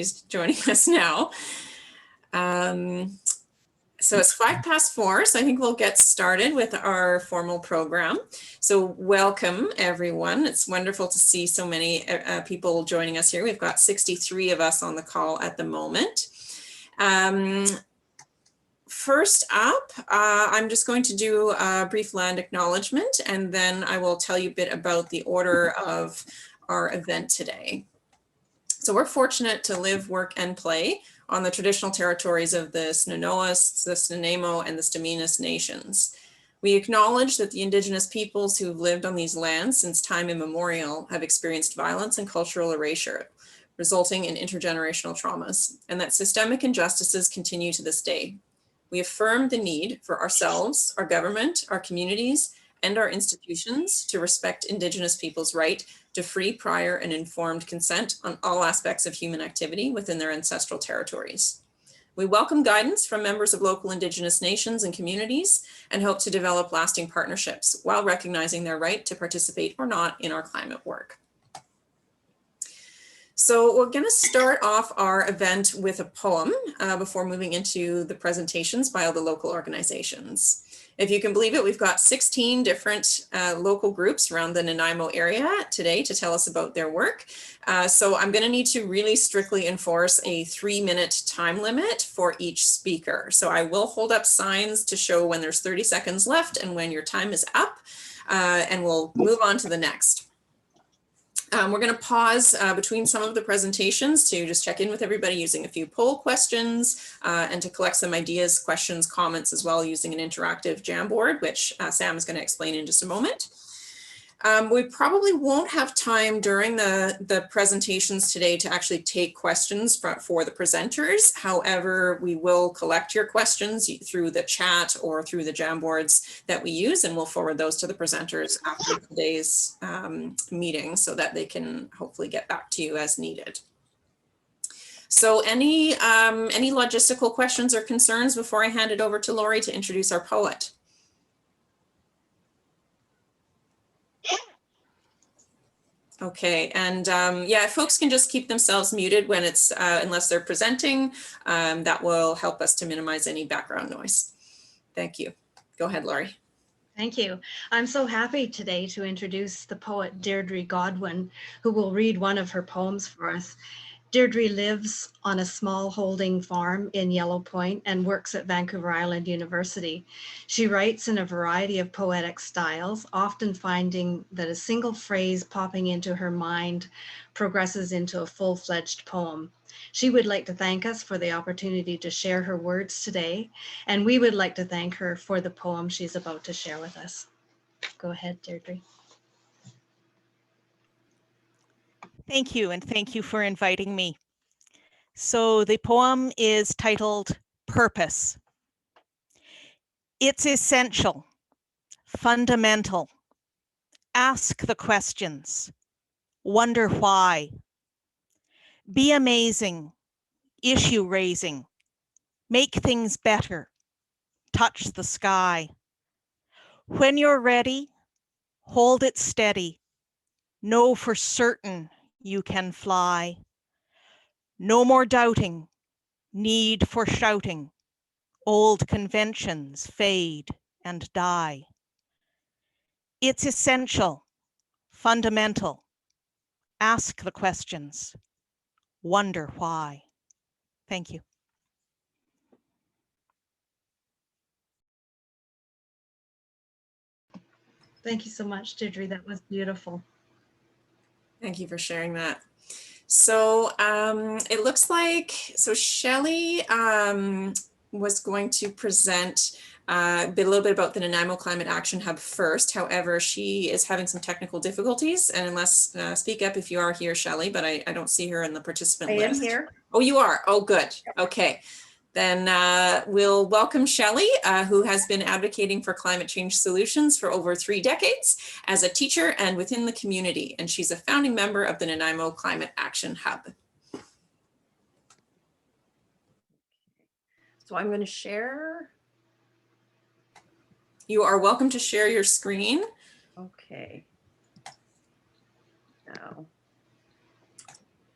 He's joining us now. So it's 4:05, so I think we'll get started with our formal program. So welcome everyone. It's wonderful to see so many people joining us here. We've got 63 of us on the call at the moment. First up, I'm just going to do a brief land acknowledgement, and then I will tell you a bit about the order of our event today. So we're fortunate to live, work, and play on the traditional territories of the Snuneymuxw, the Nanaimo, and the Staminas nations. We acknowledge that the Indigenous peoples who have lived on these lands since time immemorial have experienced violence and cultural erasure, resulting in intergenerational traumas, and that systemic injustices continue to this day. We affirm the need for ourselves, our government, our communities, and our institutions to respect Indigenous peoples' right to free, prior, and informed consent on all aspects of human activity within their ancestral territories. We welcome guidance from members of local Indigenous nations and communities and hope to develop lasting partnerships while recognizing their right to participate or not in our climate work. So we're going to start off our event with a poem before moving into the presentations by all the local organizations. If you can believe it, we've got 16 different local groups around the Nanaimo area today to tell us about their work. So I'm going to need to really strictly enforce a 3-minute time limit for each speaker. So I will hold up signs to show when there's 30 seconds left and when your time is up, and we'll move on to the next. We're going to pause between some of the presentations to just check in with everybody using a few poll questions and to collect some ideas, questions, comments as well using an interactive Jamboard, which Sam is going to explain in just a moment. We probably won't have time during the presentations today to actually take questions for the presenters. However, we will collect your questions through the chat or through the Jamboards that we use, and we'll forward those to the presenters after today's meeting so that they can hopefully get back to you as needed. So any logistical questions or concerns before I hand it over to Lori to introduce our poet? Okay, and yeah, if folks can just keep themselves muted when it's, unless they're presenting, that will help us to minimize any background noise. Thank you. Go ahead, Lori. Thank you. I'm so happy today to introduce the poet Deirdre Godwin, who will read one of her poems for us. Deirdre lives on a small holding farm in Yellow Point and works at Vancouver Island University. She writes in a variety of poetic styles, often finding that a single phrase popping into her mind progresses into a full-fledged poem. She would like to thank us for the opportunity to share her words today, and we would like to thank her for the poem she's about to share with us. Go ahead, Deirdre. Thank you, and thank you for inviting me. So the poem is titled Purpose. It's essential, fundamental. Ask the questions, wonder why. Be amazing, issue raising. Make things better, touch the sky. When you're ready, hold it steady. Know for certain you can fly. No more doubting, need for shouting. Old conventions fade and die. It's essential, fundamental. Ask the questions, wonder why. Thank you. Thank you so much, Deirdre. That was beautiful. Thank you for sharing that. So it looks like, so Shelley was going to present a little bit about the Nanaimo Climate Action Hub first. However, she is having some technical difficulties, and unless, speak up if you are here, Shelley, but I don't see her in the participant list. I am here. Oh, you are? Oh, good. Okay. Then we'll welcome Shelley, who has been advocating for climate change solutions for over 3 decades as a teacher and within the community. And she's a founding member of the Nanaimo Climate Action Hub. So I'm going to share. You are welcome to share your screen. Okay. Now.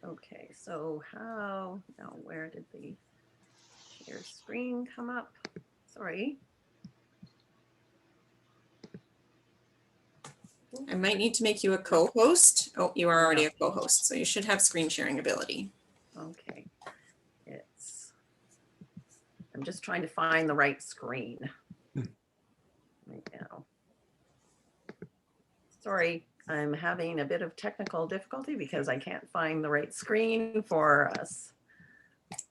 Okay, so how, now where did the share screen come up? Sorry. I might need to make you a co-host. Oh, you are already a co-host, so you should have screen sharing ability. Okay. I'm just trying to find the right screen right now. Sorry, I'm having a bit of technical difficulty because I can't find the right screen for us.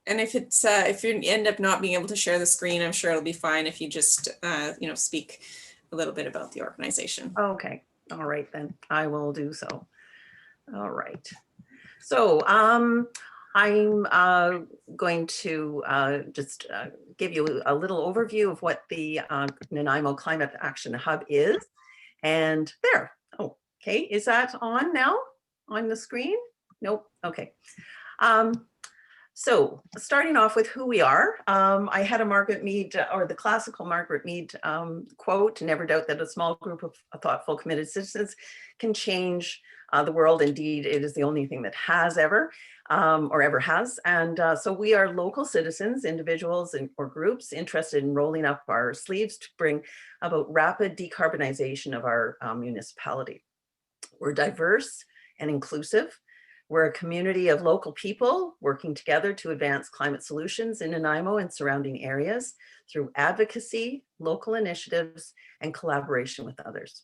And if it's if you end up not being able to share the screen, I'm sure it'll be fine if you just you know, speak a little bit about the organization. Okay, all right then, I will do so. All right. So I'm going to just give you a little overview of what the Nanaimo Climate Action Hub is. And there, oh, okay, is that on now on the screen? Nope, okay. So starting off with who we are, I had a Margaret Mead, or the classical Margaret Mead quote, never doubt that a small group of thoughtful, committed citizens can change the world. Indeed, it is the only thing that has ever, or ever has. And so we are local citizens, individuals or groups interested in rolling up our sleeves to bring about rapid decarbonization of our municipality. We're diverse and inclusive. We're a community of local people working together to advance climate solutions in Nanaimo and surrounding areas through advocacy, local initiatives, and collaboration with others.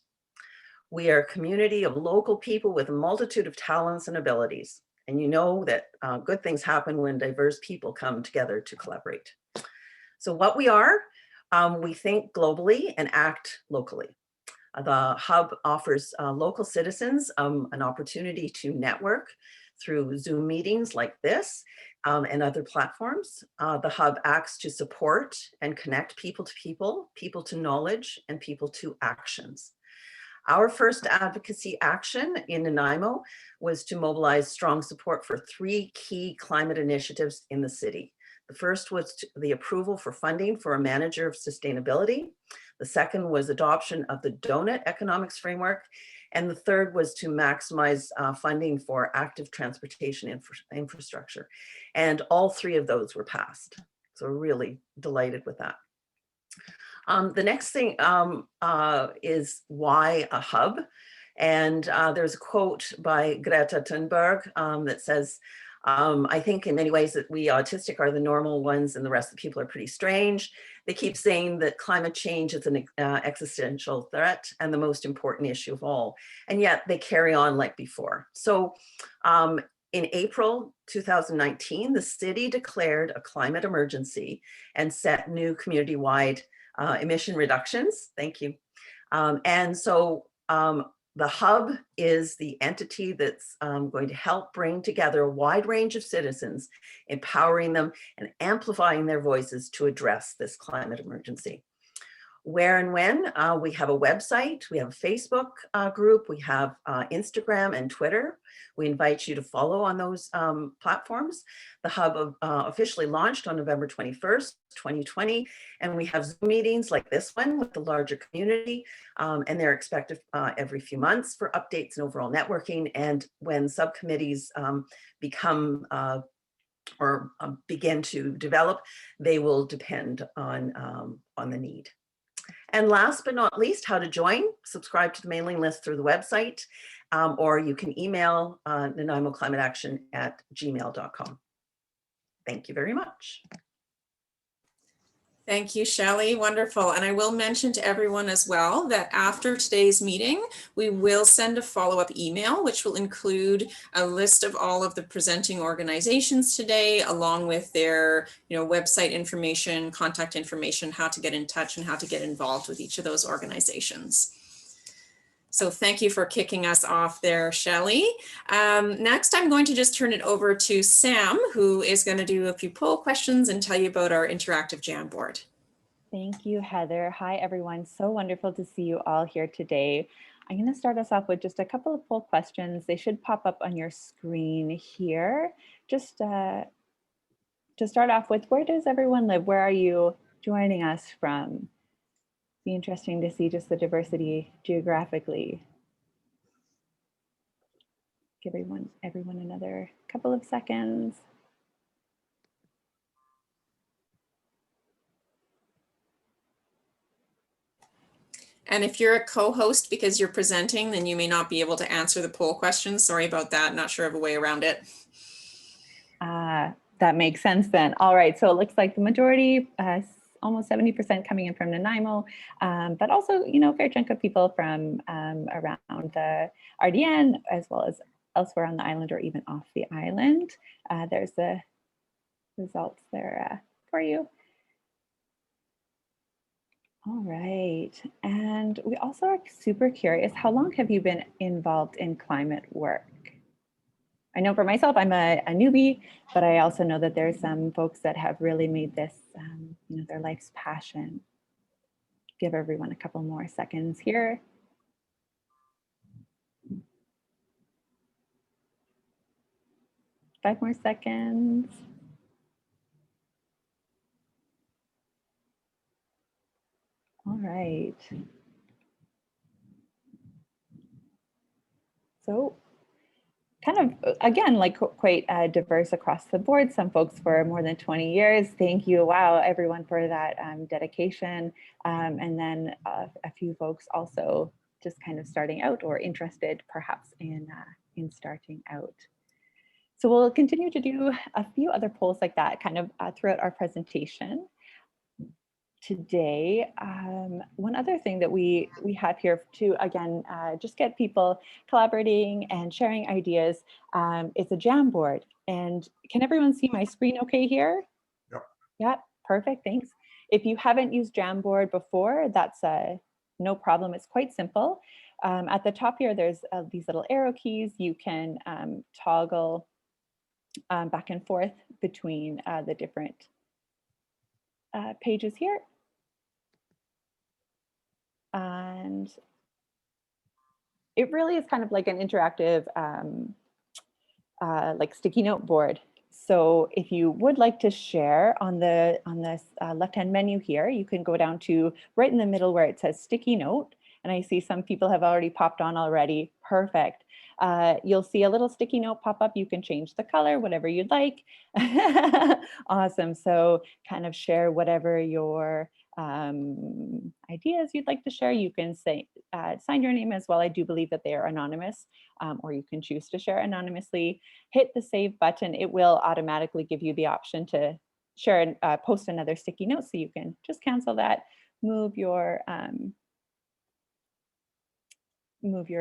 We are a community of local people with a multitude of talents and abilities. And you know that good things happen when diverse people come together to collaborate. So what we are, we think globally and act locally. The Hub offers local citizens an opportunity to network through Zoom meetings like this and other platforms. The Hub acts to support and connect people to people, people to knowledge, and people to actions. Our first advocacy action in Nanaimo was to mobilize strong support for 3 key climate initiatives in the city. The first was the approval for funding for a manager of sustainability. The second was adoption of the donut economics framework. And the third was to maximize funding for active transportation infrastructure. And all 3 of those were passed. So we're really delighted with that. The next thing is why a hub? And there's a quote by Greta Thunberg that says, I think in many ways that we autistic are the normal ones and the rest of the people are pretty strange. They keep saying that climate change is an existential threat and the most important issue of all. And yet they carry on like before. So in April 2019, the city declared a climate emergency and set new community-wide emission reductions. Thank you. And so the Hub is the entity that's going to help bring together a wide range of citizens, empowering them and amplifying their voices to address this climate emergency. Where and when, we have a website, we have a Facebook group, we have Instagram and Twitter. We invite you to follow on those platforms. The Hub officially launched on November 21st, 2020, and we have Zoom meetings like this one with the larger community, and they're expected every few months for updates and overall networking. And when subcommittees become or begin to develop, they will depend on the need. And last but not least, how to join. Subscribe to the mailing list through the website, or you can email Nanaimo Climate Action at gmail.com. Thank you very much. Thank you, Shelley. Wonderful. And I will mention to everyone as well that after today's meeting, we will send a follow-up email, which will include a list of all of the presenting organizations today, along with their website information, contact information, how to get in touch and how to get involved with each of those organizations. So thank you for kicking us off there, Shelley. Next, I'm going to just turn it over to Sam, who is going to do a few poll questions and tell you about our interactive Jamboard. Thank you, Heather. Hi, everyone. So wonderful to see you all here today. I'm going to start us off with just a couple of poll questions. They should pop up on your screen here. Just to start off with, where does everyone live? Where are you joining us from? Be interesting to see just the diversity geographically. give everyone another couple of seconds. And if you're a co-host because you're presenting, then you may not be able to answer the poll questions. Sorry about that. Not sure of a way around it. That makes sense then. All right, so it looks like the majority, almost 70% coming in from Nanaimo, but also, a fair chunk of people from around the RDN, as well as elsewhere on the island or even off the island. There's the results there for you. All right, and we also are super curious, how long have you been involved in climate work? I know for myself, I'm a newbie, but I also know that there's some folks that have really made this, their life's passion. Give everyone a couple more seconds here. Five more seconds. All right. So kind of, again, like quite diverse across the board. Some folks for more than 20 years. Thank you, wow, everyone for that dedication. And then a few folks also just kind of starting out or interested perhaps in starting out. So we'll continue to do a few other polls like that kind of throughout our presentation. Today, one other thing that we have here to, again, just get people collaborating and sharing ideas is a Jamboard. And can everyone see my screen okay here? Yep. Yeah, perfect, thanks. If you haven't used Jamboard before, that's no problem, it's quite simple. At the top here, there's these little arrow keys. You can toggle back and forth between the different pages here. And it really is kind of like an interactive like sticky note board. So if you would like to share on this left-hand menu here, you can go down to right in the middle where it says sticky note. And I see some people have already popped on already. Perfect. You'll see a little sticky note pop up. You can change the color, whatever you'd like. Awesome. So kind of share whatever your ideas you'd like to share. You can say sign your name as well. I do believe that they are anonymous, or you can choose to share anonymously. Hit the save button. It will automatically give you the option to share and post another sticky note, so you can just cancel that, move your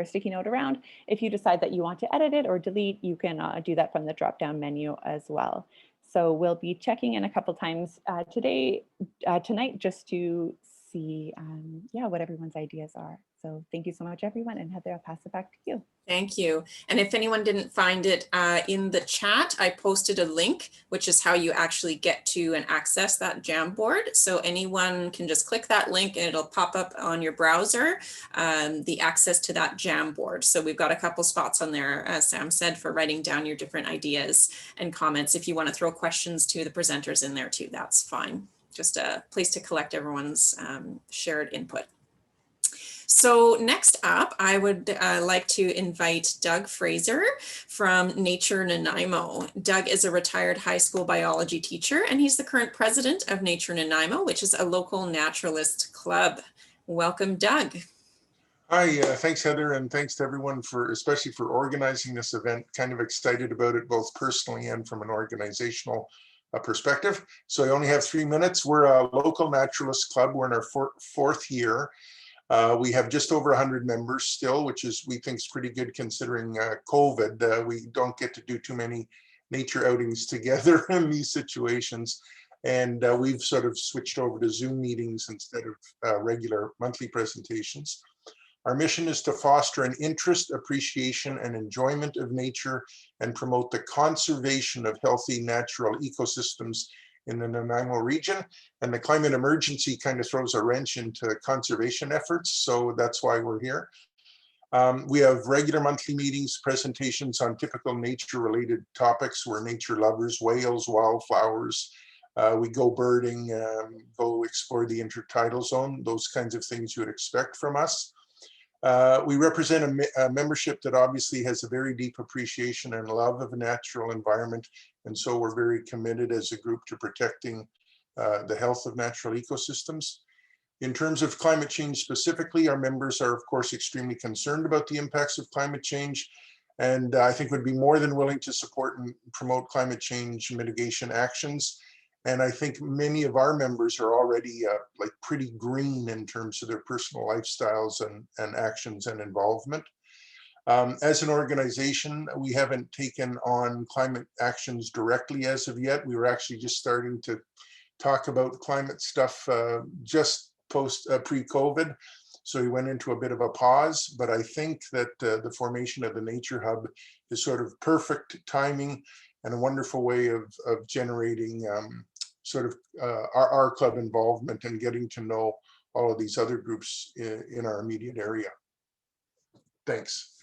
sticky note around. If you decide that you want to edit it or delete, you can do that from the drop-down menu as well. So we'll be checking in a couple times tonight, just to see what everyone's ideas are. So thank you so much, everyone. And Heather, I'll pass it back to you. Thank you. And if anyone didn't find it in the chat, I posted a link, which is how you actually get to and access that Jamboard. So anyone can just click that link and it'll pop up on your browser, the access to that Jamboard. So we've got a couple spots on there, as Sam said, for writing down your different ideas and comments. If you want to throw questions to the presenters in there too, that's fine. Just a place to collect everyone's shared input. So next up, I would like to invite Doug Fraser from Nature Nanaimo. Doug is a retired high school biology teacher, and he's the current president of Nature Nanaimo, which is a local naturalist club. Welcome, Doug. Hi, thanks, Heather, and thanks to everyone especially for organizing this event. Kind of excited about it, both personally and from an organizational perspective. So I only have 3 minutes. We're a local naturalist club. We're in our fourth year. We have just over 100 members still, which is, we think, is pretty good considering COVID. We don't get to do too many nature outings together in these situations. And we've sort of switched over to Zoom meetings instead of regular monthly presentations. Our mission is to foster an interest, appreciation, and enjoyment of nature and promote the conservation of healthy natural ecosystems in the Nanaimo region. And the climate emergency kind of throws a wrench into conservation efforts, so that's why we're here. We have regular monthly meetings, presentations on typical nature-related topics. We're nature lovers, whales, wildflowers. We go birding, go explore the intertidal zone, those kinds of things you would expect from us. We represent a membership that obviously has a very deep appreciation and love of the natural environment. And so we're very committed as a group to protecting the health of natural ecosystems. In terms of climate change specifically, our members are of course extremely concerned about the impacts of climate change, and I think would be more than willing to support and promote climate change mitigation actions. And I think many of our members are already like pretty green in terms of their personal lifestyles and actions and involvement. As an organization, we haven't taken on climate actions directly as of yet. We were actually just starting to talk about climate stuff just pre-COVID. So we went into a bit of a pause, but I think that the formation of the Nature Hub is sort of perfect timing and a wonderful way of generating sort of our club involvement and getting to know all of these other groups in our immediate area. Thanks.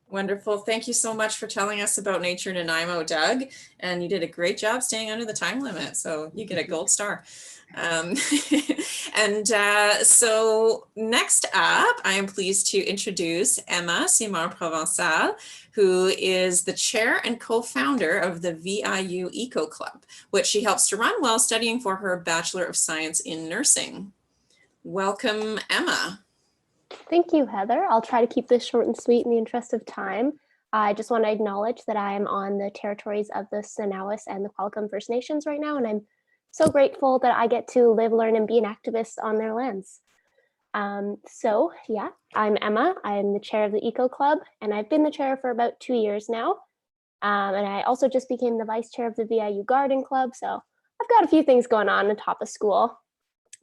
Wonderful. Thank you so much for telling us about Nature Nanaimo, Doug. And you did a great job staying under the time limit. So you get a gold star. So next up, I am pleased to introduce Emma Simard-Provençal, who is the chair and co-founder of the VIU Eco Club, which she helps to run while studying for her Bachelor of Science in Nursing. Welcome, Emma. Thank you, Heather. I'll try to keep this short and sweet in the interest of time. I just want to acknowledge that I am on the territories of the Snanawas and the Qualicum First Nations right now, and I'm so grateful that I get to live, learn, and be an activist on their lands. So yeah, I'm Emma. I'm the chair of the Eco Club, and I've been the chair for about 2 years now. And I also just became the vice chair of the VIU Garden Club, so I've got a few things going on top of school.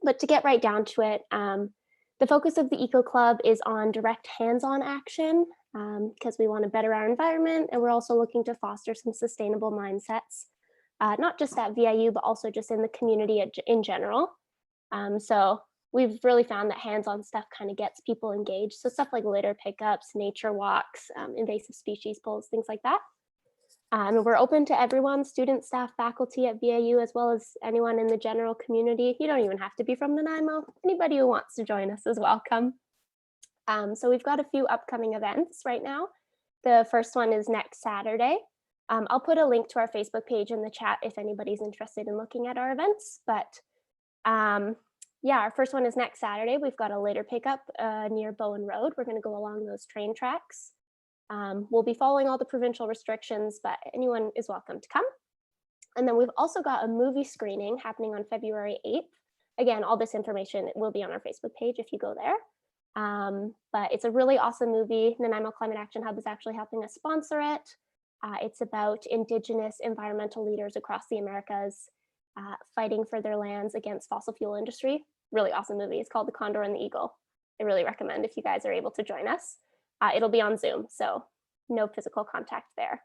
But to get right down to it, the focus of the Eco Club is on direct hands-on action because we want to better our environment, and we're also looking to foster some sustainable mindsets, not just at VIU, but also just in the community in general. So we've really found that hands-on stuff kind of gets people engaged. So stuff like litter pickups, nature walks, invasive species pulls, things like that. We're open to everyone, students, staff, faculty at VIU, as well as anyone in the general community. You don't even have to be from Nanaimo. Anybody who wants to join us is welcome. So we've got a few upcoming events right now. The first one is next Saturday. I'll put a link to our Facebook page in the chat if anybody's interested in looking at our events. But yeah, our first one is next Saturday. We've got a litter pickup near Bowen Road. We're going to go along those train tracks. We'll be following all the provincial restrictions, but anyone is welcome to come. And then we've also got a movie screening happening on February 8th. Again, all this information will be on our Facebook page if you go there. But it's a really awesome movie. Nanaimo Climate Action Hub is actually helping us sponsor it. It's about Indigenous environmental leaders across the Americas fighting for their lands against fossil fuel industry. Really awesome movie. It's called The Condor and the Eagle. I really recommend if you guys are able to join us. It'll be on Zoom, so no physical contact there.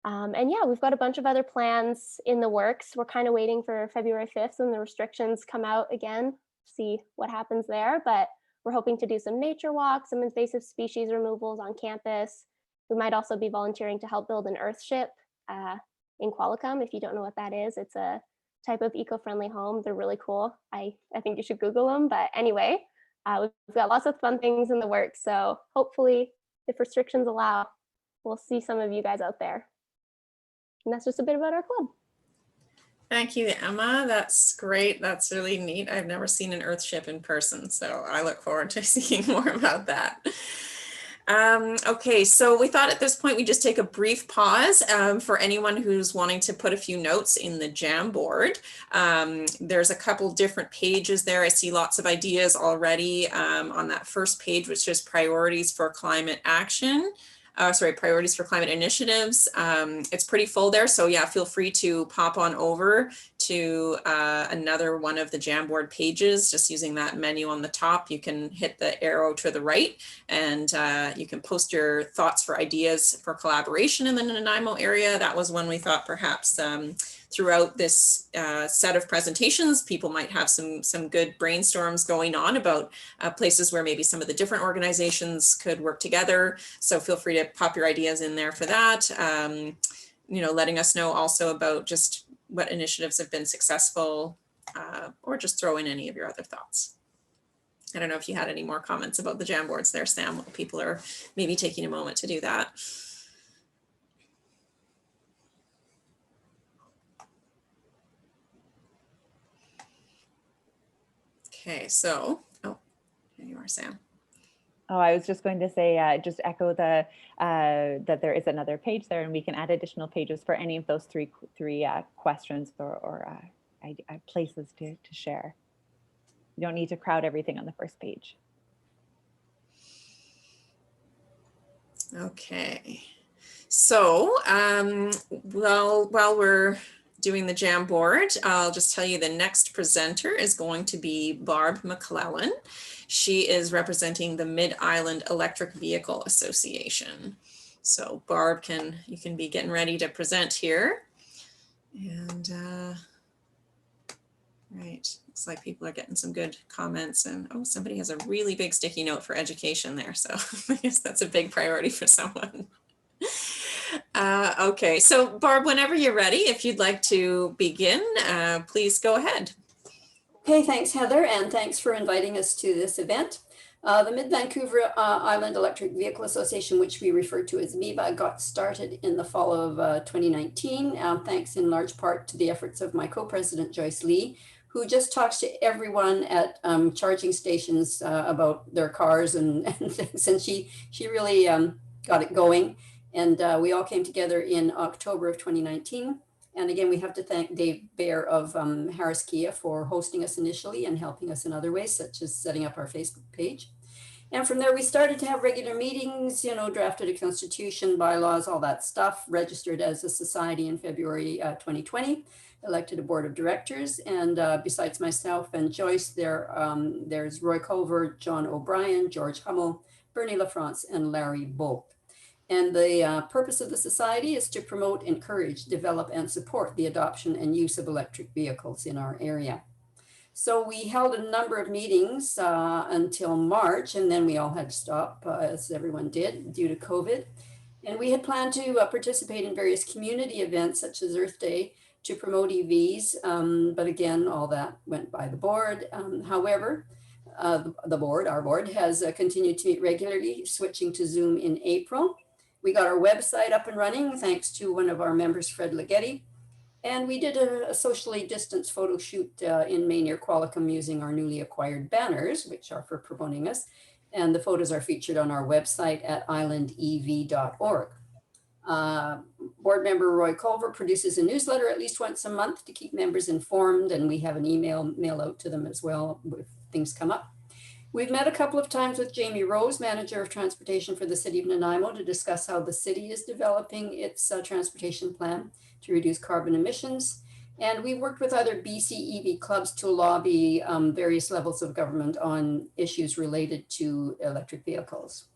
And yeah, we've got a bunch of other plans in the works. We're kind of waiting for February 5th when the restrictions come out again, see what happens there. But we're hoping to do some nature walks, some invasive species removals on campus. We might also be volunteering to help build an earth ship in Qualicum. If you don't know what that is, it's a type of eco-friendly home. They're really cool. I think you should Google them. But anyway, we've got lots of fun things in the works. So hopefully, if restrictions allow, we'll see some of you guys out there. And that's just a bit about our club. Thank you, Emma. That's great. That's really neat. I've never seen an earth ship in person, so I look forward to seeing more about that. Okay, so we thought at this point we just take a brief pause for anyone who's wanting to put a few notes in the Jamboard. There's a couple different pages there. I see lots of ideas already on that first page, which is priorities for climate action. Priorities for climate initiatives. It's pretty full there. So yeah, feel free to pop on over to another one of the Jamboard pages, just using that menu on the top. You can hit the arrow to the right and you can post your thoughts for ideas for collaboration in the Nanaimo area. That was one we thought perhaps throughout this set of presentations, people might have some good brainstorms going on about places where maybe some of the different organizations could work together. So feel free to pop your ideas in there for that. Letting us know also about just what initiatives have been successful or just throw in any of your other thoughts. I don't know if you had any more comments about the Jamboards there, Sam, while people are maybe taking a moment to do that. Okay, so, oh, here you are, Sam. Oh, I was just going to say, just echo the that there is another page there, and we can add additional pages for any of those three questions or places to share. You don't need to crowd everything on the first page. Okay, so well, while we're doing the Jamboard, I'll just tell you the next presenter is going to be Barb McClellan. She is representing the Mid-Island Electric Vehicle Association. So Barb, you can be getting ready to present here. And right, looks like people are getting some good comments, and oh, somebody has a really big sticky note for education there. So I guess that's a big priority for someone. Okay, so Barb, whenever you're ready, if you'd like to begin, please go ahead. Okay, thanks Heather, and thanks for inviting us to this event. The Mid-Vancouver Island Electric Vehicle Association, which we refer to as MEVA, got started in the fall of 2019, thanks in large part to the efforts of my co-president Joyce Lee, who just talks to everyone at charging stations about their cars and things, and she really got it going. And we all came together in October of 2019. And again, we have to thank Dave Baer of Harris Kia for hosting us initially and helping us in other ways, such as setting up our Facebook page. And from there, we started to have regular meetings, drafted a constitution, bylaws, all that stuff, registered as a society in February 2020, elected a board of directors. And besides myself and Joyce, there's Roy Culver, John O'Brien, George Hummel, Bernie LaFrance, and Larry Bolt. And the purpose of the society is to promote, encourage, develop, and support the adoption and use of electric vehicles in our area. So we held a number of meetings until March, and then we all had to stop, as everyone did, due to COVID. And we had planned to participate in various community events, such as Earth Day, to promote EVs. But again, all that went by the board. However, our board has continued to meet regularly, switching to Zoom in April. We got our website up and running thanks to one of our members, Fred Leggetti. And we did a socially distanced photo shoot in May near Qualicum using our newly acquired banners, which are for promoting us. And the photos are featured on our website at islandev.org. Board member Roy Culver produces a newsletter at least once a month to keep members informed. And we have an mail out to them as well if things come up. We've met a couple of times with Jamie Rose, Manager of Transportation for the City of Nanaimo, to discuss how the city is developing its transportation plan to reduce carbon emissions. And we worked with other BC EV clubs to lobby various levels of government on issues related to electric vehicles.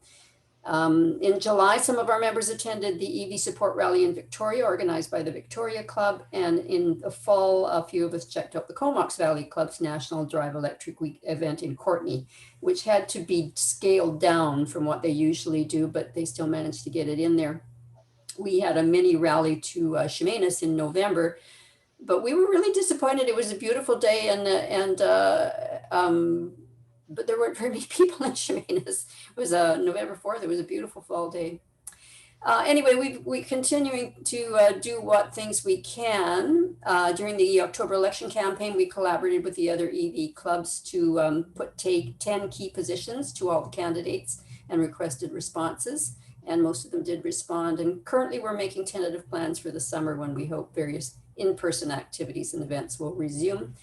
In July, some of our members attended the EV support rally in Victoria, organized by the Victoria Club. And in the fall, a few of us checked out the Comox Valley Club's National Drive Electric Week event in Courtenay, which had to be scaled down from what they usually do, but they still managed to get it in there. We had a mini rally to Chemainus in November, but we were really disappointed. It was a beautiful day, but there weren't very many people in Chemainus. It was November 4th. It was a beautiful fall day. Anyway, we're continuing to do what things we can. During the October election campaign, we collaborated with the other EV clubs to take 10 key positions to all the candidates and requested responses. And most of them did respond. And currently we're making tentative plans for the summer when we hope various in-person activities and events will resume.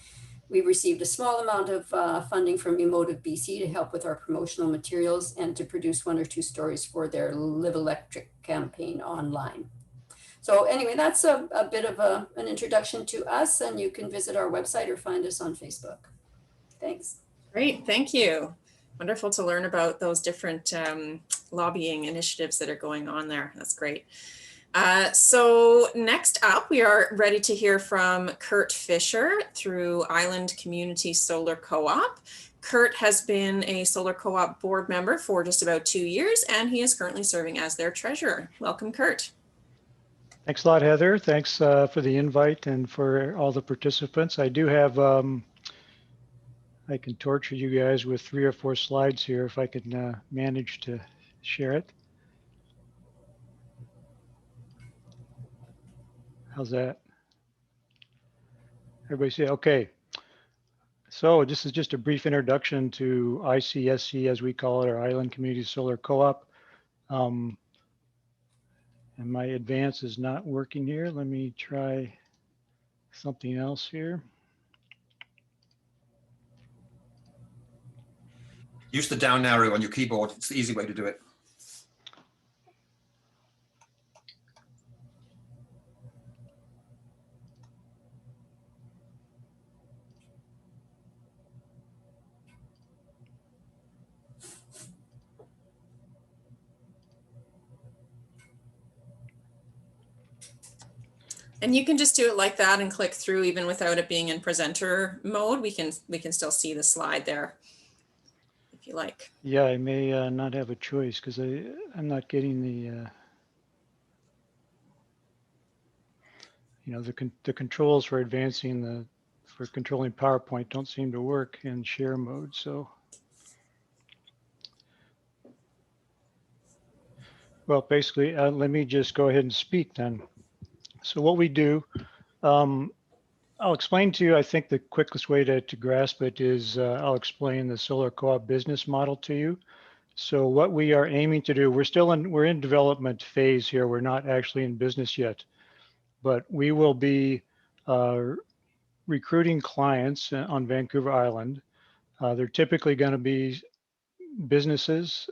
We received a small amount of funding from Emotive BC to help with our promotional materials and to produce 1 or 2 stories for their Live Electric campaign online. So anyway, that's a bit of an introduction to us, and you can visit our website or find us on Facebook. Thanks. Great, thank you. Wonderful to learn about those different lobbying initiatives that are going on there. That's great. So next up, we are ready to hear from Kurt Fisher through Island Community Solar Co-op. Kurt has been a solar co-op board member for just about 2 years, and he is currently serving as their treasurer. Welcome, Kurt. Thanks a lot, Heather. Thanks for the invite and for all the participants. I do have I can torture you guys with 3 or 4 slides here if I can manage to share it. How's that? Everybody say okay. So this is just a brief introduction to ICSC, as we call it, our Island Community Solar Co-op. And my advance is not working here. Let me try something else here. Use the down arrow on your keyboard. It's the easy way to do it. And you can just do it like that and click through even without it being in presenter mode. We can still see the slide there if you like. Yeah, I may not have a choice because I'm not getting the the controls for advancing for controlling PowerPoint don't seem to work in share mode. So, well, basically, let me just go ahead and speak then. So what we do, I'll explain to you, I think the quickest way to grasp it is I'll explain the solar co-op business model to you. So what we are aiming to do, we're in development phase here. We're not actually in business yet, but we will be recruiting clients on Vancouver Island. They're typically going to be businesses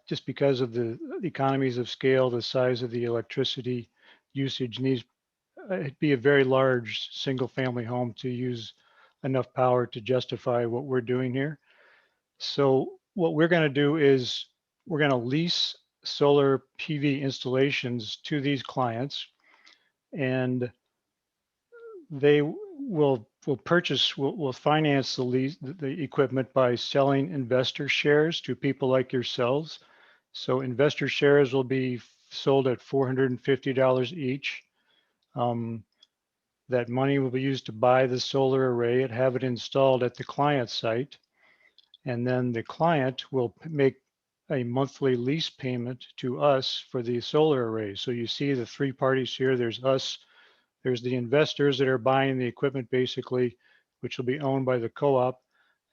just because of the economies of scale, the size of the electricity usage needs. It'd be a very large single family home to use enough power to justify what we're doing here. So what we're going to do is we're going to lease solar PV installations to these clients, and they will finance the equipment by selling investor shares to people like yourselves. So investor shares will be sold at $450 each. That money will be used to buy the solar array and have it installed at the client site. And then the client will make a monthly lease payment to us for the solar array. So you see the 3 parties here. There's us, there's the investors that are buying the equipment basically, which will be owned by the co-op.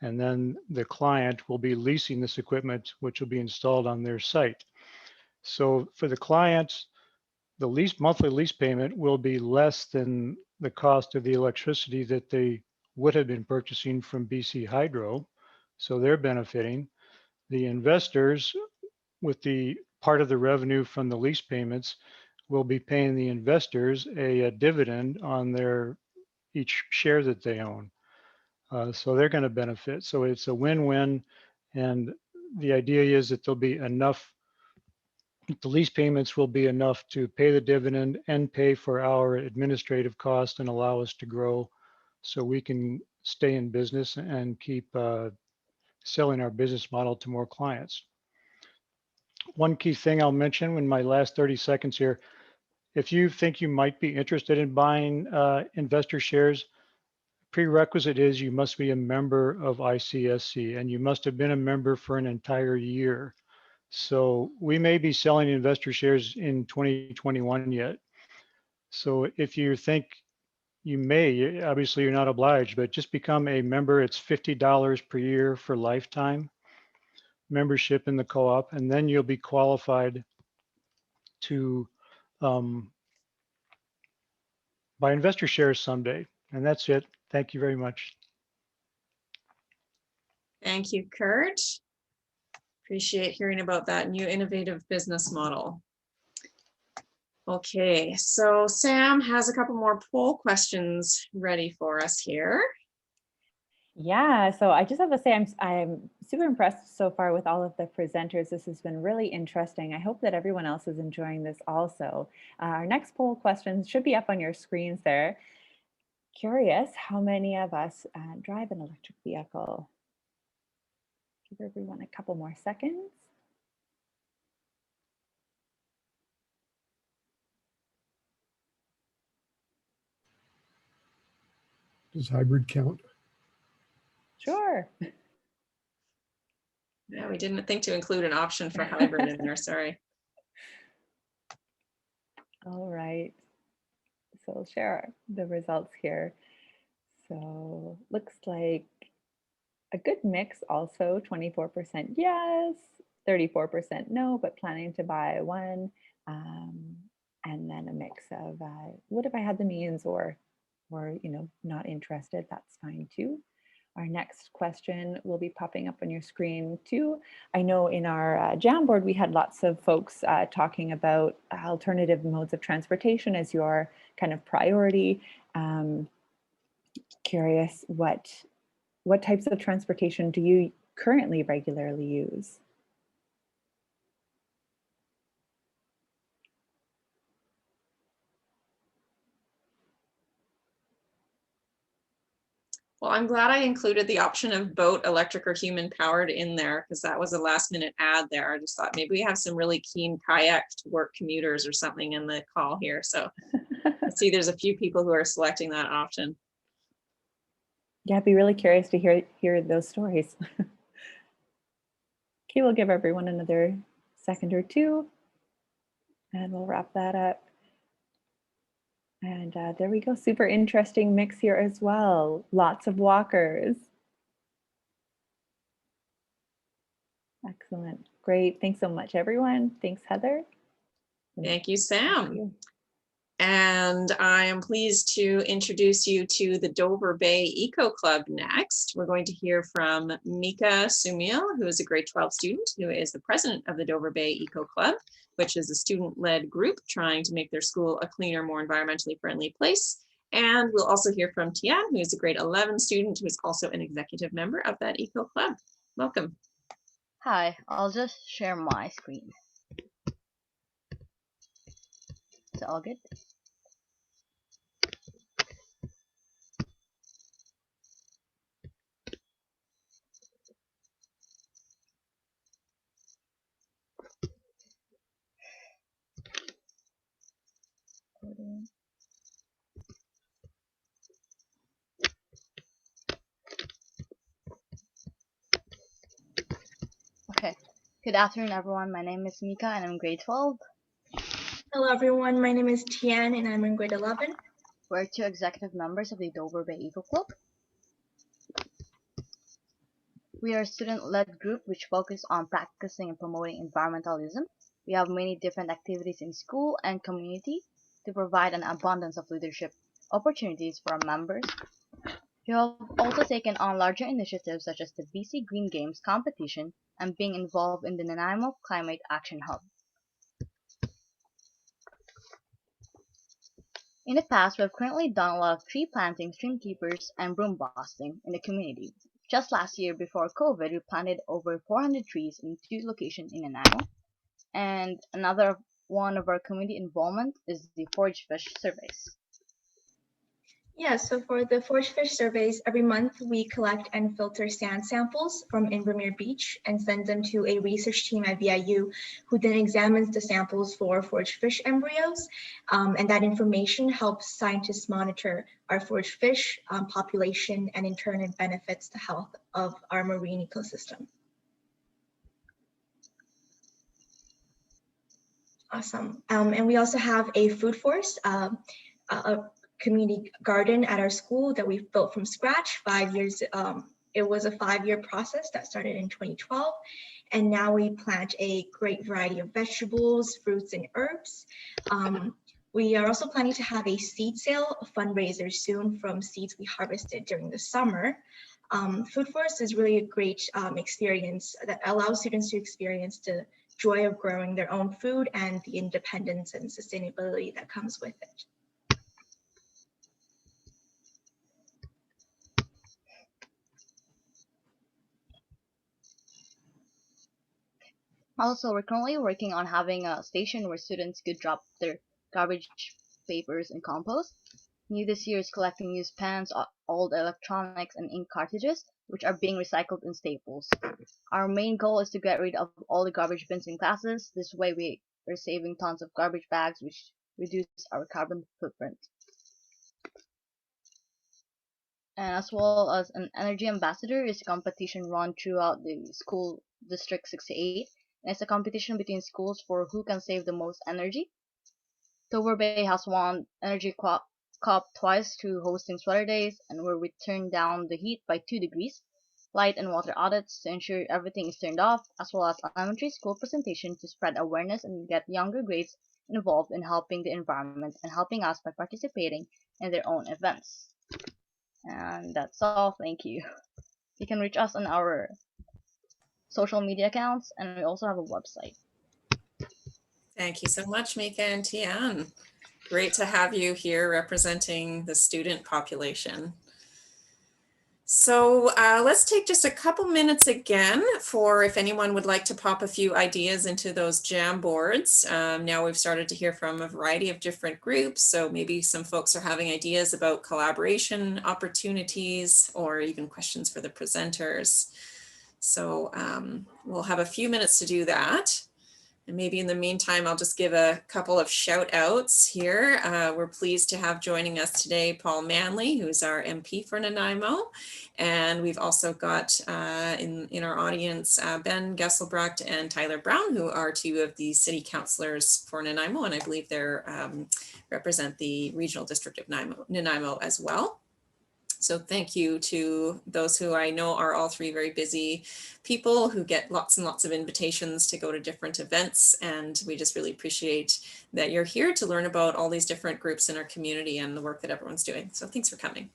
And then the client will be leasing this equipment, which will be installed on their site. So for the clients, the monthly lease payment will be less than the cost of the electricity that they would have been purchasing from BC Hydro. So they're benefiting. The investors, with the part of the revenue from the lease payments, will be paying the investors a dividend on each share that they own. So they're going to benefit. So it's a win-win. And the idea is that there'll be enough, the lease payments will be enough to pay the dividend and pay for our administrative costs and allow us to grow so we can stay in business and keep selling our business model to more clients. One key thing I'll mention in my last 30 seconds here, if you think you might be interested in buying investor shares, prerequisite is you must be a member of ICSC and you must have been a member for an entire year. So we may be selling investor shares in 2021 yet. So if you think you may, obviously you're not obliged, but just become a member. It's $50 per year for lifetime membership in the co-op, and then you'll be qualified to buy investor shares someday. And that's it. Thank you very much. Thank you, Kurt. Appreciate hearing about that new innovative business model. Okay, so Sam has a couple more poll questions ready for us here. Yeah, so I just have to say I'm super impressed so far with all of the presenters. This has been really interesting. I hope that everyone else is enjoying this also. Our next poll questions should be up on your screens there. Curious how many of us drive an electric vehicle? Give everyone a couple more seconds. Does hybrid count? Sure. Yeah, we didn't think to include an option for hybrid in there, sorry. All right. So I'll share the results here. So looks like a good mix also, 24% yes, 34% no, but planning to buy one. And then a mix of what if I had the means or not interested, that's fine too. Our next question will be popping up on your screen too. I know in our Jamboard, we had lots of folks talking about alternative modes of transportation as your kind of priority. Curious what types of transportation do you currently regularly use? Well, I'm glad I included the option of boat, electric, or human powered in there because that was a last minute add there. I just thought maybe we have some really keen kayak to work commuters or something in the call here. So I see there's a few people who are selecting that option. Yeah, I'd be really curious to hear those stories. Okay, we'll give everyone another second or two and we'll wrap that up. And there we go, super interesting mix here as well. Lots of walkers. Excellent, great. Thanks so much, everyone. Thanks, Heather. Thank you, Sam. And I am pleased to introduce you to the Dover Bay Eco Club next. We're going to hear from Mika Sumiel, who is a grade 12 student, who is the president of the Dover Bay Eco Club, which is a student-led group trying to make their school a cleaner, more environmentally friendly place. And we'll also hear from Tian, who is a grade 11 student, who is also an executive member of that Eco Club. Welcome. Hi, I'll just share my screen. Is it all good? Okay. Good afternoon, everyone. My name is Mika, and I'm grade 12. Hello, everyone. My name is Tian, and I'm in grade 11. We're two executive members of the Dover Bay Eco Club. We are a student-led group which focus on practicing and promoting environmentalism. We have many different activities in school and community to provide an abundance of leadership opportunities for our members. We have also taken on larger initiatives such as the BC Green Games competition and being involved in the Nanaimo Climate Action Hub. In the past, we have currently done a lot of tree planting, stream keepers, and broom busting in the community. Just last year, before COVID, we planted over 400 trees in 2 locations in Nanaimo. And another one of our community involvement is the forage fish surveys. Yeah, so for the forage fish surveys, every month we collect and filter sand samples from Invermere Beach and send them to a research team at VIU, who then examines the samples for forage fish embryos. And that information helps scientists monitor our forage fish population, and in turn it benefits the health of our marine ecosystem. Awesome. And we also have a food forest, a community garden at our school that we've built from scratch 5 years. It was a 5-year process that started in 2012. And now we plant a great variety of vegetables, fruits, and herbs. We are also planning to have a seed sale fundraiser soon from seeds we harvested during the summer. Food forest is really a great experience that allows students to experience the joy of growing their own food and the independence and sustainability that comes with it. Also, we're currently working on having a station where students could drop their garbage papers and compost. New this year is collecting used pens, old electronics, and ink cartridges, which are being recycled in Staples. Our main goal is to get rid of all the garbage bins in classes. This way we are saving tons of garbage bags, which reduces our carbon footprint. And as well as an energy ambassador is a competition run throughout the school district 68. And it's a competition between schools for who can save the most energy. Tober Bay has won Energy Cup twice through hosting sweater days and where we turn down the heat by 2 degrees, light and water audits to ensure everything is turned off, as well as elementary school presentation to spread awareness and get younger grades involved in helping the environment and helping us by participating in their own events. And that's all. Thank you. You can reach us on our social media accounts, and we also have a website. Thank you so much, Mika and Tian. Great to have you here representing the student population. So let's take just a couple minutes again for if anyone would like to pop a few ideas into those jam boards. Now we've started to hear from a variety of different groups, so maybe some folks are having ideas about collaboration opportunities or even questions for the presenters. So we'll have a few minutes to do that. And maybe in the meantime, I'll just give a couple of shout outs here. We're pleased to have joining us today, Paul Manley, who's our MP for Nanaimo. And we've also got in our audience, Ben Gesselbrecht and Tyler Brown, who are two of the city councillors for Nanaimo. And I believe they represent the regional district of Nanaimo as well. So thank you to those who I know are all three very busy people who get lots and lots of invitations to go to different events. And we just really appreciate that you're here to learn about all these different groups in our community and the work that everyone's doing. So thanks for coming.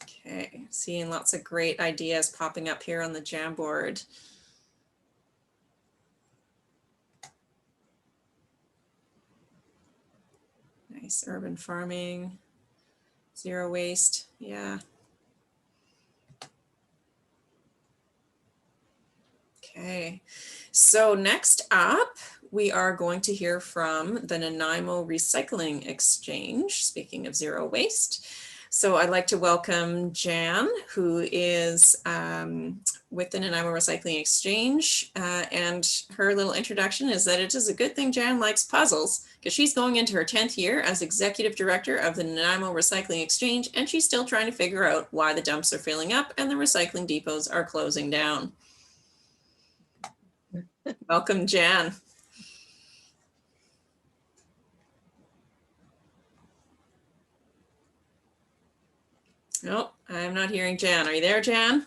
Okay, seeing lots of great ideas popping up here on the Jamboard. Nice, urban farming, zero waste, yeah. Okay, so next up, we are going to hear from the Nanaimo Recycling Exchange, speaking of zero waste. So I'd like to welcome Jan, who is with the Nanaimo Recycling Exchange. And her little introduction is that it is a good thing Jan likes puzzles because she's going into her 10th year as executive director of the Nanaimo Recycling Exchange, and she's still trying to figure out why the dumps are filling up and the recycling depots are closing down. Welcome, Jan. Nope, I'm not hearing Jan. Are you there, Jan?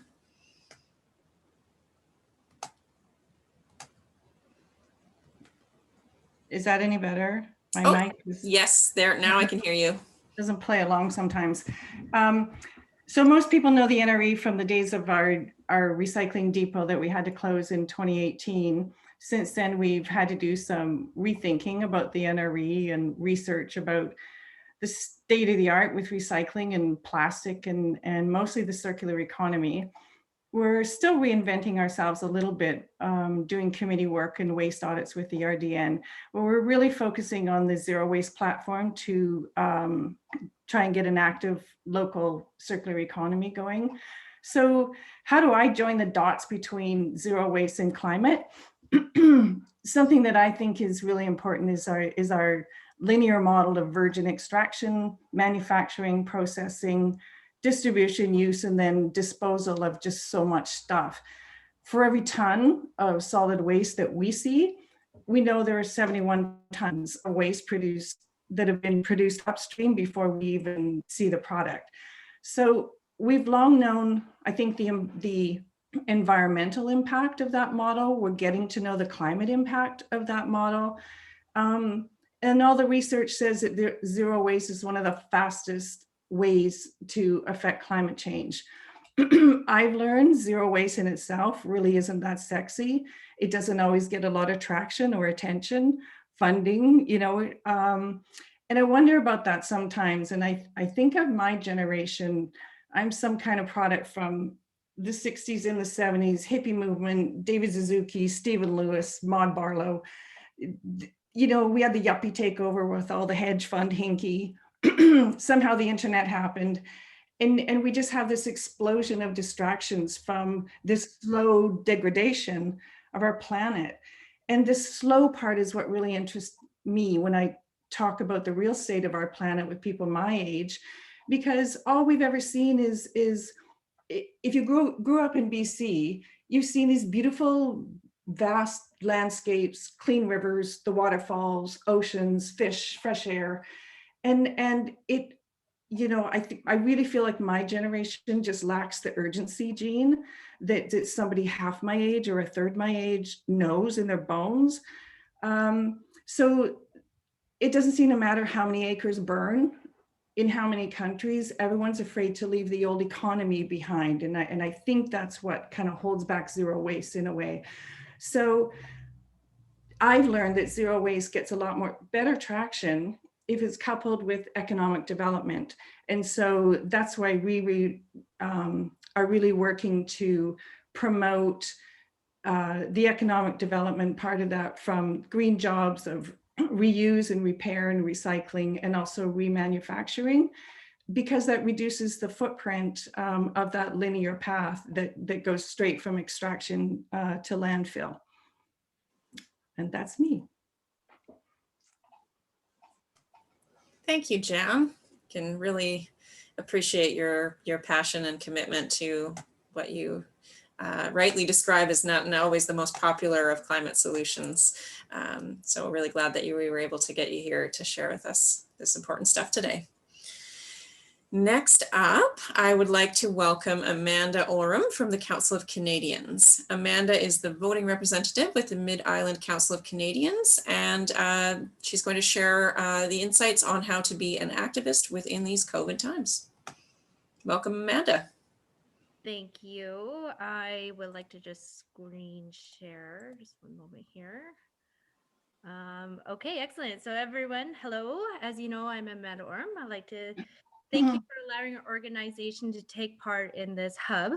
Is that any better? My mic is, yes, there. Now I can hear you. Doesn't play along sometimes. So most people know the NRE from the days of our recycling depot that we had to close in 2018. Since then, we've had to do some rethinking about the NRE and research about the state of the art with recycling and plastic and mostly the circular economy. We're still reinventing ourselves a little bit, doing committee work and waste audits with the RDN, but we're really focusing on the zero waste platform to try and get an active local circular economy going. So how do I join the dots between zero waste and climate? Something that I think is really important is our linear model of virgin extraction, manufacturing, processing, distribution, use, and then disposal of just so much stuff. For every ton of solid waste that we see, we know there are 71 tons of waste produced that have been produced upstream before we even see the product. So we've long known, I think, the environmental impact of that model. We're getting to know the climate impact of that model. And all the research says that zero waste is one of the fastest ways to affect climate change. I've learned zero waste in itself really isn't that sexy. It doesn't always get a lot of traction or attention, funding, you know, and I wonder about that sometimes. And I think of my generation, I'm some kind of product from the 60s and the 70s, hippie movement, David Suzuki, Stephen Lewis, Maud Barlow. You know, we had the yuppie takeover with all the hedge fund hinky. Somehow the internet happened. And we just have this explosion of distractions from this slow degradation of our planet. And this slow part is what really me when I talk about the real state of our planet with people my age, because all we've ever seen is if you grew up in BC, you've seen these beautiful, vast landscapes, clean rivers, the waterfalls, oceans, fish, fresh air. And it, you know, I really feel like my generation just lacks the urgency gene that somebody half my age or a third my age knows in their bones. So it doesn't seem to matter how many acres burn in how many countries. Everyone's afraid to leave the old economy behind. And I think that's what kind of holds back zero waste in a way. So I've learned that zero waste gets a lot more better traction if it's coupled with economic development. And so that's why we are really working to promote the economic development part of that, from green jobs of reuse and repair and recycling, and also remanufacturing, because that reduces the footprint of that linear path that goes straight from extraction to landfill. And that's me. Thank you, Jan. Can really appreciate your passion and commitment to what you rightly describe as not always the most popular of climate solutions. So really glad that we were able to get you here to share with us this important stuff today. Next up, I would like to welcome Amanda Oram from the Council of Canadians. Amanda is the voting representative with the Mid-Island Council of Canadians, and she's going to share the insights on how to be an activist within these COVID times. Welcome, Amanda. Thank you. I would like to just screen share, just one moment here. Okay, excellent. So everyone, hello. As you know, I'm Amanda Oram. I'd like to thank you for allowing our organization to take part in this hub.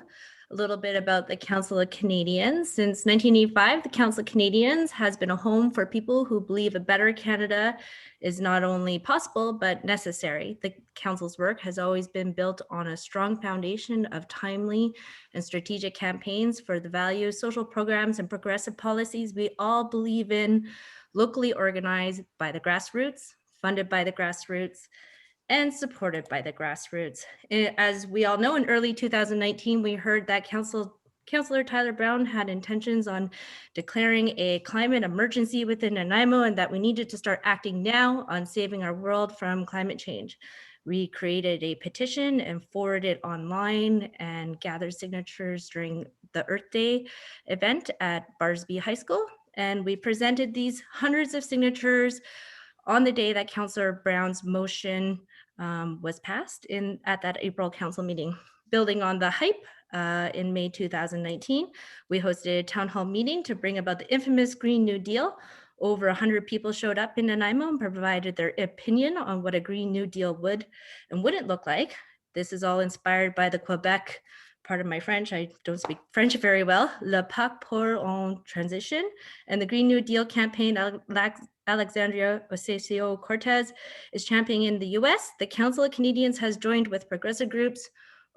A little bit about the Council of Canadians. Since 1985, the Council of Canadians has been a home for people who believe a better Canada is not only possible, but necessary. The Council's work has always been built on a strong foundation of timely and strategic campaigns for the values, social programs, and progressive policies we all believe in, locally organized by the grassroots, funded by the grassroots, and supported by the grassroots. As we all know, in early 2019, we heard that Councillor Tyler Brown had intentions on declaring a climate emergency within Nanaimo, and that we needed to start acting now on saving our world from climate change. We created a petition and forwarded it online and gathered signatures during the Earth Day event at Barsby High School. And we presented these hundreds of signatures on the day that Councillor Brown's motion was passed at that April council meeting. Building on the hype, in May 2019, we hosted a town hall meeting to bring about the infamous Green New Deal. Over 100 people showed up in Nanaimo and provided their opinion on what a Green New Deal would and wouldn't look like. This is all inspired by the Quebec, part of my French, I don't speak French very well, Le Pacte pour une transition, and the Green New Deal campaign Alexandria Ocasio-Cortez is championing in the US. The Council of Canadians has joined with progressive groups,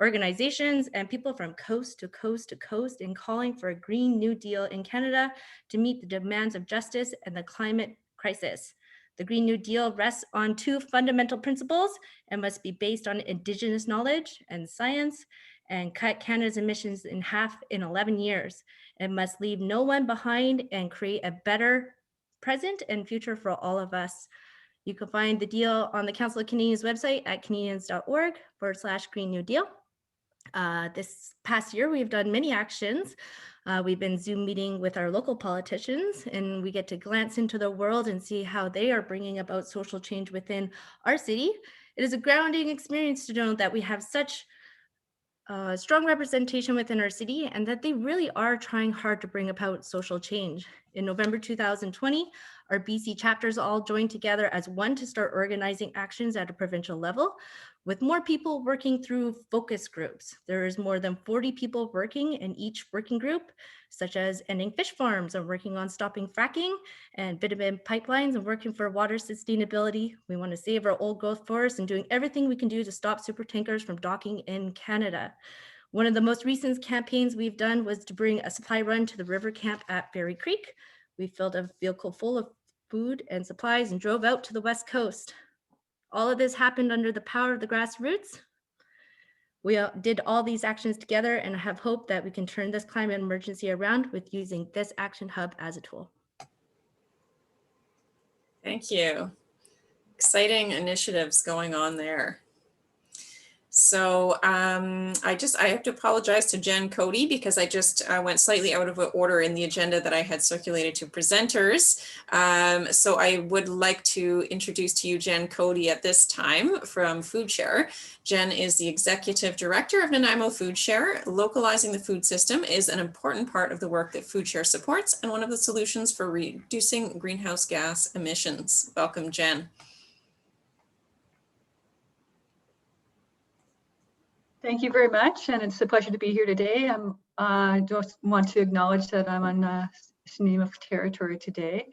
organizations, and people from coast to coast to coast in calling for a Green New Deal in Canada to meet the demands of justice and the climate crisis. The Green New Deal rests on two fundamental principles and must be based on Indigenous knowledge and science, and cut Canada's emissions in half in 11 years. It must leave no one behind and create a better present and future for all of us. You can find the deal on the Council of Canadians website at canadians.org/Green New Deal. This past year, we've done many actions. We've been Zoom meeting with our local politicians, and we get to glance into the world and see how they are bringing about social change within our city. It is a grounding experience to know that we have such strong representation within our city and that they really are trying hard to bring about social change. In November 2020, our BC chapters all joined together as one to start organizing actions at a provincial level, with more people working through focus groups. There is more than 40 people working in each working group, such as ending fish farms and working on stopping fracking and bitumen pipelines and working for water sustainability. We want to save our old growth forests and doing everything we can do to stop super tankers from docking in Canada. One of the most recent campaigns we've done was to bring a supply run to the river camp at Berry Creek. We filled a vehicle full of food and supplies and drove out to the West Coast. All of this happened under the power of the grassroots. We did all these actions together, and I have hope that we can turn this climate emergency around with using this action hub as a tool. Thank you. Exciting initiatives going on there. So I have to apologize to Jen Cody because I just went slightly out of order in the agenda that I had circulated to presenters. So I would like to introduce to you Jen Cody at this time from FoodShare. Jen is the Executive Director of Nanaimo FoodShare. Localizing the food system is an important part of the work that FoodShare supports and one of the solutions for reducing greenhouse gas emissions. Welcome, Jen. Thank you very much, and it's a pleasure to be here today. I just want to acknowledge that I'm on Nanaimo territory today,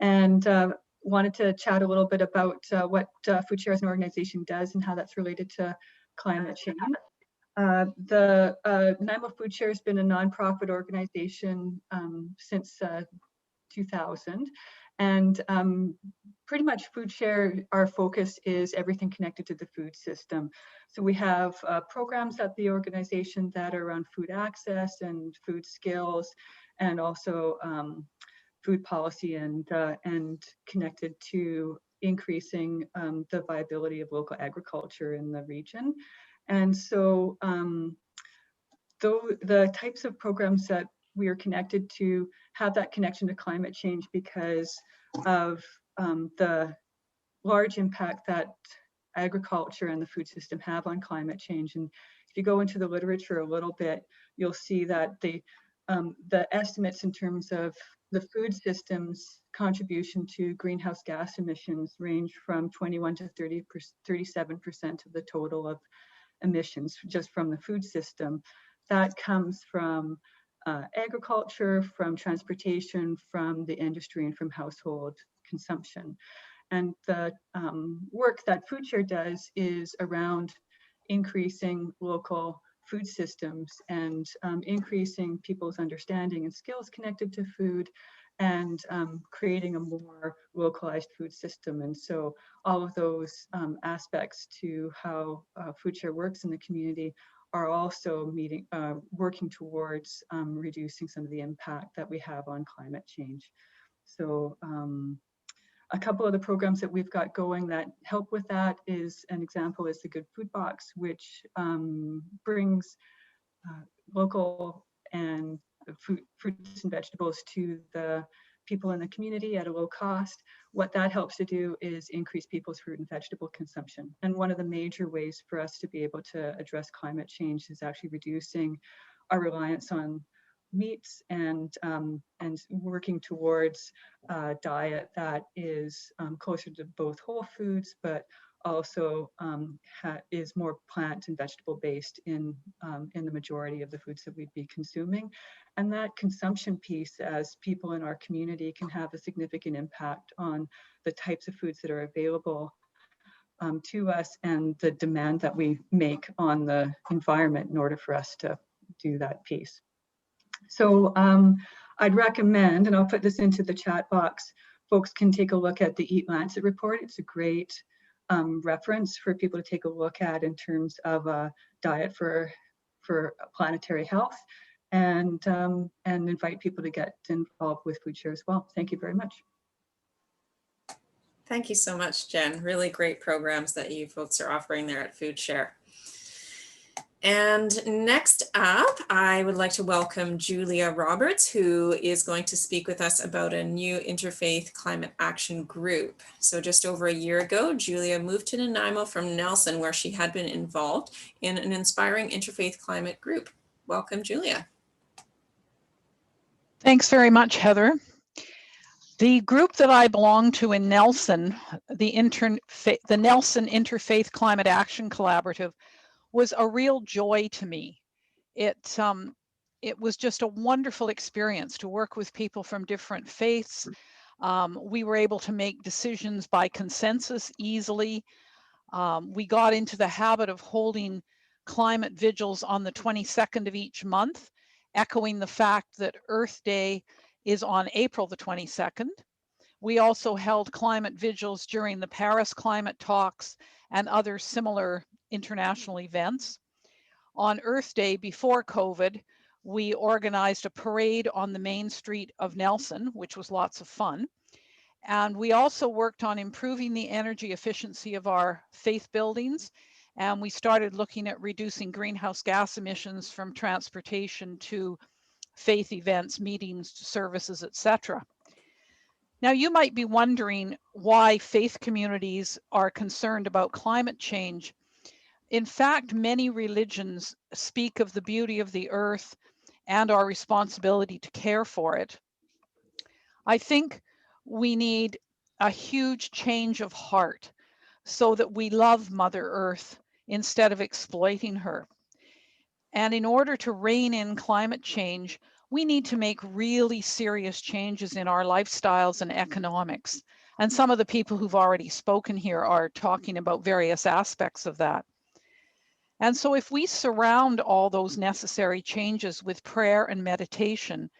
and wanted to chat a little bit about what FoodShare as an organization does and how that's related to climate change. The Nanaimo FoodShare has been a nonprofit organization since 2000. And pretty much FoodShare, our focus is everything connected to the food system. So we have programs at the organization that are around food access and food skills, and also food policy and connected to increasing the viability of local agriculture in the region. And so the types of programs that we are connected to have that connection to climate change because of the large impact that agriculture and the food system have on climate change. And if you go into the literature a little bit, you'll see that the estimates in terms of the food system's contribution to greenhouse gas emissions range from 21 to 37% of the total of emissions just from the food system. That comes from agriculture, from transportation, from the industry, and from household consumption. And the work that FoodShare does is around increasing local food systems and increasing people's understanding and skills connected to food, and creating a more localized food system. And so all of those aspects to how FoodShare works in the community are also working towards reducing some of the impact that we have on climate change. So a couple of the programs that we've got going that help with that is, an example is the Good Food Box, which brings local and fruits and vegetables to the people in the community at a low cost. What that helps to do is increase people's fruit and vegetable consumption. And one of the major ways for us to be able to address climate change is actually reducing our reliance on meats and working towards a diet that is closer to both whole foods, but also is more plant and vegetable based in the majority of the foods that we'd be consuming. And that consumption piece, as people in our community, can have a significant impact on the types of foods that are available to us and the demand that we make on the environment in order for us to do that piece. So I'd recommend, and I'll put this into the chat box, folks can take a look at the Eat Lancet report. It's a great reference for people to take a look at in terms of a diet for planetary health, and invite people to get involved with FoodShare as well. Thank you very much. Thank you so much, Jen. Really great programs that you folks are offering there at FoodShare. And next up, I would like to welcome Julia Roberts, who is going to speak with us about a new Interfaith Climate Action Group. So just over a year ago, Julia moved to Nanaimo from Nelson, where she had been involved in an inspiring interfaith climate group. Welcome, Julia. Thanks very much, Heather. The group that I belong to in Nelson, the Nelson Interfaith Climate Action Collaborative, was a real joy to me. It was just a wonderful experience to work with people from different faiths. We were able to make decisions by consensus easily. We got into the habit of holding climate vigils on the 22nd of each month, echoing the fact that Earth Day is on April the 22nd. We also held climate vigils during the Paris climate talks and other similar international events. On Earth Day before COVID, we organized a parade on the main street of Nelson, which was lots of fun. And we also worked on improving the energy efficiency of our faith buildings. And we started looking at reducing greenhouse gas emissions from transportation to faith events, meetings, services, etc. Now, you might be wondering why faith communities are concerned about climate change. In fact, many religions speak of the beauty of the earth and our responsibility to care for it. I think we need a huge change of heart so that we love Mother Earth instead of exploiting her. And in order to rein in climate change, we need to make really serious changes in our lifestyles and economics. And some of the people who've already spoken here are talking about various aspects of that. And so if we surround all those necessary changes with prayer and meditation,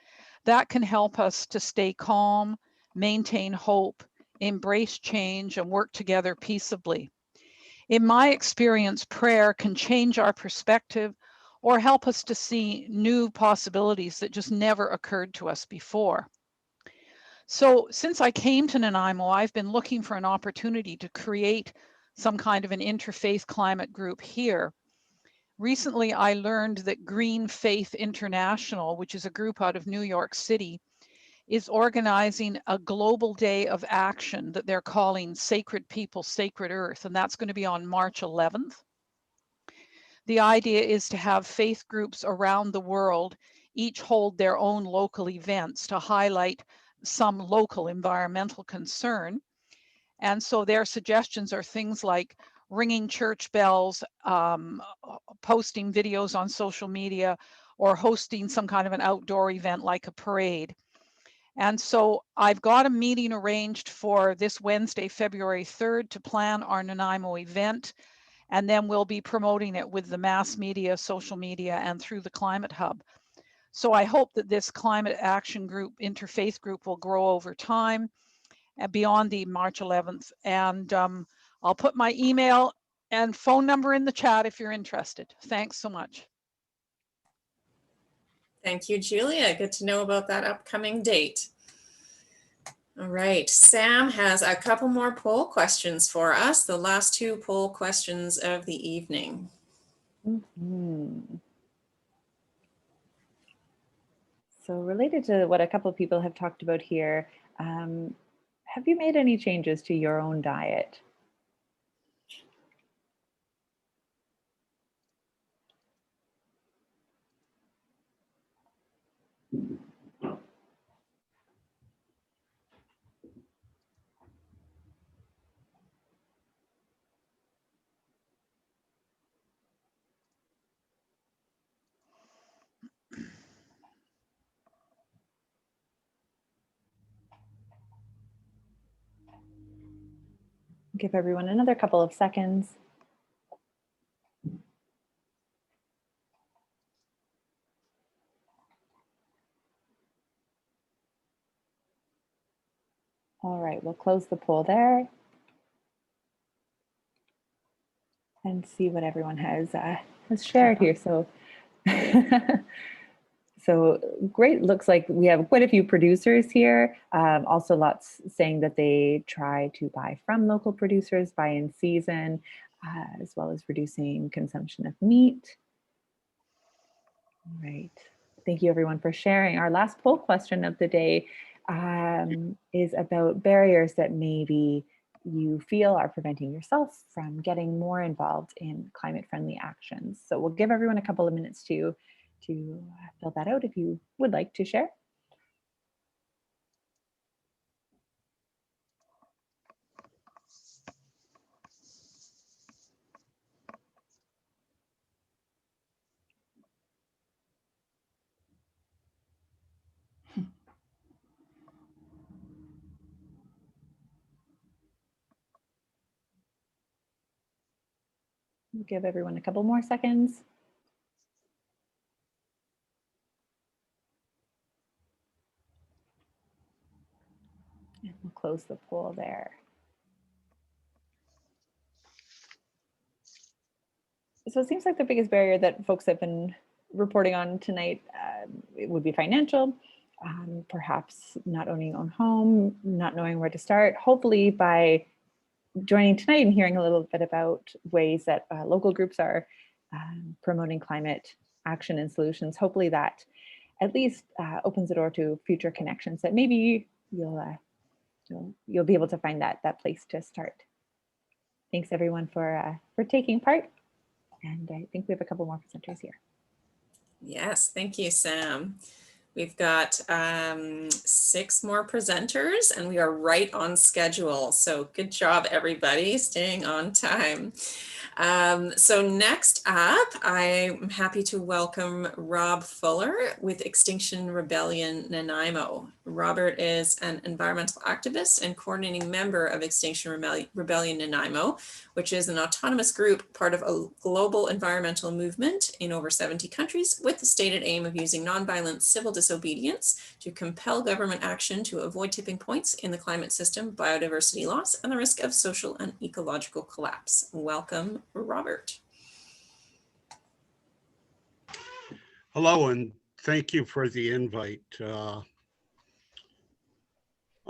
that can help us to stay calm, maintain hope, embrace change, and work together peaceably. In my experience, prayer can change our perspective or help us to see new possibilities that just never occurred to us before. So since I came to Nanaimo, I've been looking for an opportunity to create some kind of an interfaith climate group here. Recently, I learned that Green Faith International, which is a group out of New York City, is organizing a global day of action that they're calling Sacred People, Sacred Earth, and that's going to be on March 11th. The idea is to have faith groups around the world each hold their own local events to highlight some local environmental concern. And so their suggestions are things like ringing church bells, posting videos on social media, or hosting some kind of an outdoor event like a parade. And so I've got a meeting arranged for this Wednesday, February 3rd, to plan our Nanaimo event. And then we'll be promoting it with the mass media, social media, and through the Climate Hub. So I hope that this climate action group, interfaith group, will grow over time and beyond the March 11th. And I'll put my email and phone number in the chat if you're interested. Thanks so much. Thank you, Julia. Good to know about that upcoming date. All right, Sam has a couple more poll questions for us, the last two poll questions of the evening. So related to what a couple of people have talked about here, have you made any changes to your own diet? Give everyone another couple of seconds. All right, we'll close the poll there and see what everyone has shared here. So, so great. Looks like we have quite a few producers here. Also lots saying that they try to buy from local producers, buy in season, as well as reducing consumption of meat. All right. Thank you everyone for sharing. Our last poll question of the day is about barriers that maybe you feel are preventing yourself from getting more involved in climate-friendly actions. So we'll give everyone a couple of minutes to fill that out if you would like to share. We'll give everyone a couple more seconds. And we'll close close the poll there. So it seems like the biggest barrier that folks have been reporting on tonight it would be financial, perhaps not owning your own home, not knowing where to start. Hopefully by joining tonight and hearing a little bit about ways that local groups are promoting climate action and solutions, hopefully that at least opens the door to future connections that maybe you'll be able to find that place to start. Thanks everyone for taking part. And I think we have a couple more presenters here. Yes, thank you, Sam. We've got 6 more presenters and we are right on schedule. So good job, everybody, staying on time. So next up, I'm happy to welcome Rob Fuller with Extinction Rebellion Nanaimo. Robert is an environmental activist and coordinating member of Extinction Rebellion Nanaimo, which is an autonomous group, part of a global environmental movement in over 70 countries with the stated aim of using nonviolent civil disobedience to compel government action to avoid tipping points in the climate system, biodiversity loss, and the risk of social and ecological collapse. Welcome, Robert. Hello, and thank you for the invite.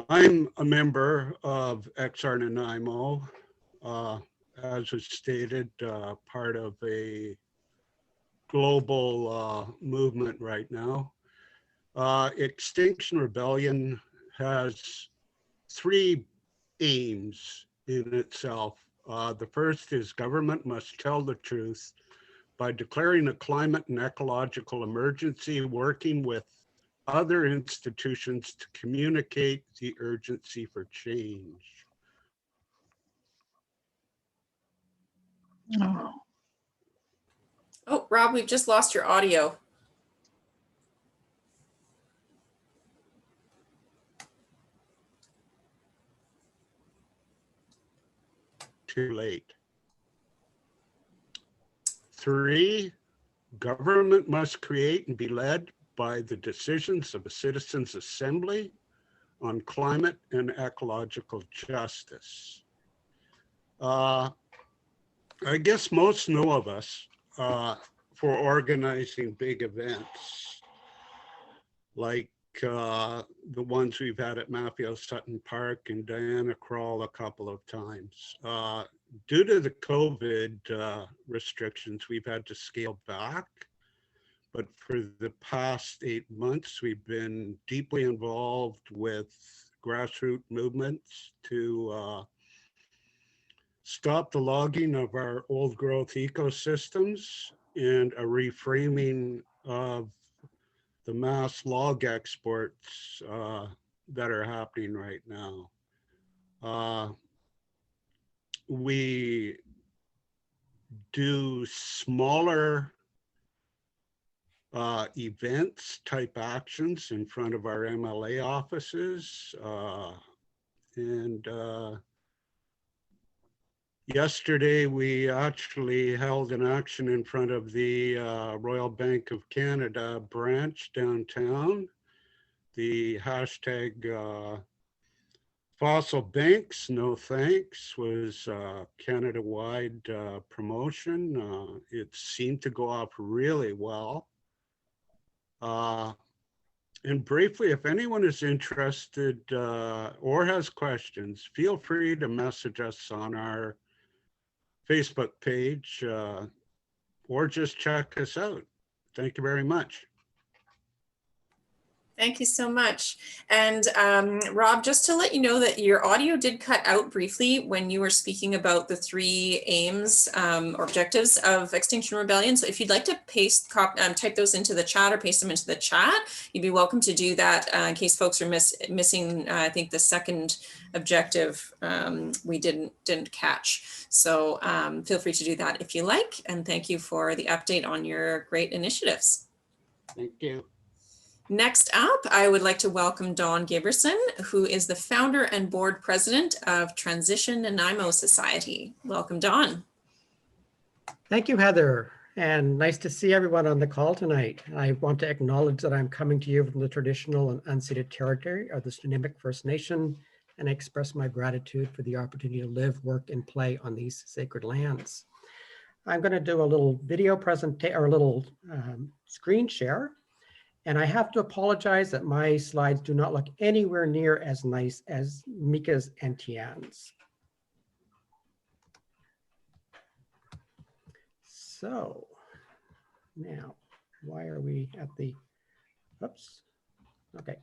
I'm a member of ACER Nanaimo, as was stated, part of a global movement right now. Extinction Rebellion has 3 aims in itself. The first is government must tell the truth by declaring a climate and ecological emergency, working with other institutions to communicate the urgency for change. Oh, Rob, we've just lost your audio. Too late. 3, government must create and be led by the decisions of a citizens' assembly on climate and ecological justice. I guess most know of us for organizing big events like the ones we've had at Maffeo Sutton Park and Diana Crawl a couple of times. Due to the COVID restrictions, we've had to scale back. But for the past 8 months, we've been deeply involved with grassroots movements to stop the logging of our old growth ecosystems and a reframing of the mass log exports that are happening right now. We do smaller events type actions in front of our MLA offices. Yesterday, we actually held an action in front of the Royal Bank of Canada branch downtown. The hashtag Fossil Banks, No Thanks was Canada-wide promotion. It seemed to go off really well. And briefly, if anyone is interested or has questions, feel free to message us on our Facebook page or just check us out. Thank you very much. Thank you so much. And Rob, just to let you know that your audio did cut out briefly when you were speaking about the 3 aims or objectives of Extinction Rebellion. So if you'd like to type those into the chat or paste them into the chat, you'd be welcome to do that in case folks are missing, I think, the second objective we didn't catch. So feel free to do that if you like. And thank you for the update on your great initiatives. Thank you. Next up, I would like to welcome Dawn Giberson, who is the founder and board president of Transition Nanaimo Society. Welcome, Dawn. Thank you, Heather, and nice to see everyone on the call tonight. I want to acknowledge that I'm coming to you from the traditional and unceded territory of the Nanaimo First Nation, and I express my gratitude for the opportunity to live, work, and play on these sacred lands. I'm going to do a little video presentation or a little screen share. And I have to apologize that my slides do not look anywhere near as nice as Mika's and Tian's. So now, why are we at the, oops, okay.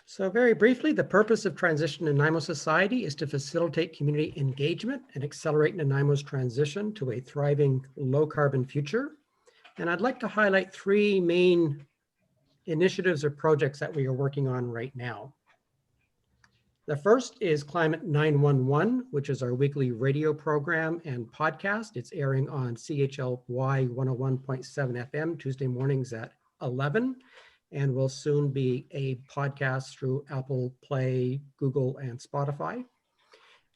So very briefly, the purpose of Transition in Nanaimo Society is to facilitate community engagement and accelerate Nanaimo's transition to a thriving low carbon future. And I'd like to highlight three main initiatives or projects that we are working on right now. The first is Climate 911, which is our weekly radio program and podcast. It's airing on CHLY 101.7 FM Tuesday mornings at 11, and will soon be a podcast through Apple Play, Google, and Spotify.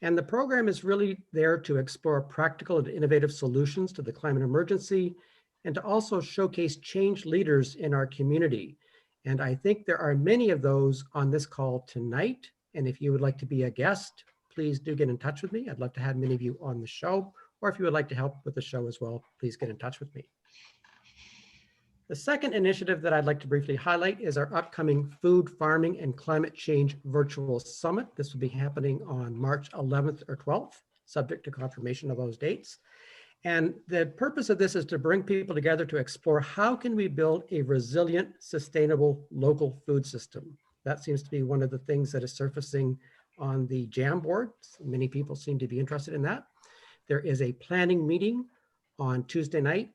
And the program is really there to explore practical and innovative solutions to the climate emergency, and to also showcase change leaders in our community. And I think there are many of those on this call tonight. And if you would like to be a guest, please do get in touch with me. I'd love to have many of you on the show, or if you would like to help with the show as well, please get in touch with me. The second initiative that I'd like to briefly highlight is our upcoming Food, Farming, and Climate Change Virtual Summit. This will be happening on March 11th or 12th, subject to confirmation of those dates. And the purpose of this is to bring people together to explore how can we build a resilient, sustainable local food system. That seems to be one of the things that is surfacing on the Jamboard. Many people seem to be interested in that. There is a planning meeting on Tuesday night,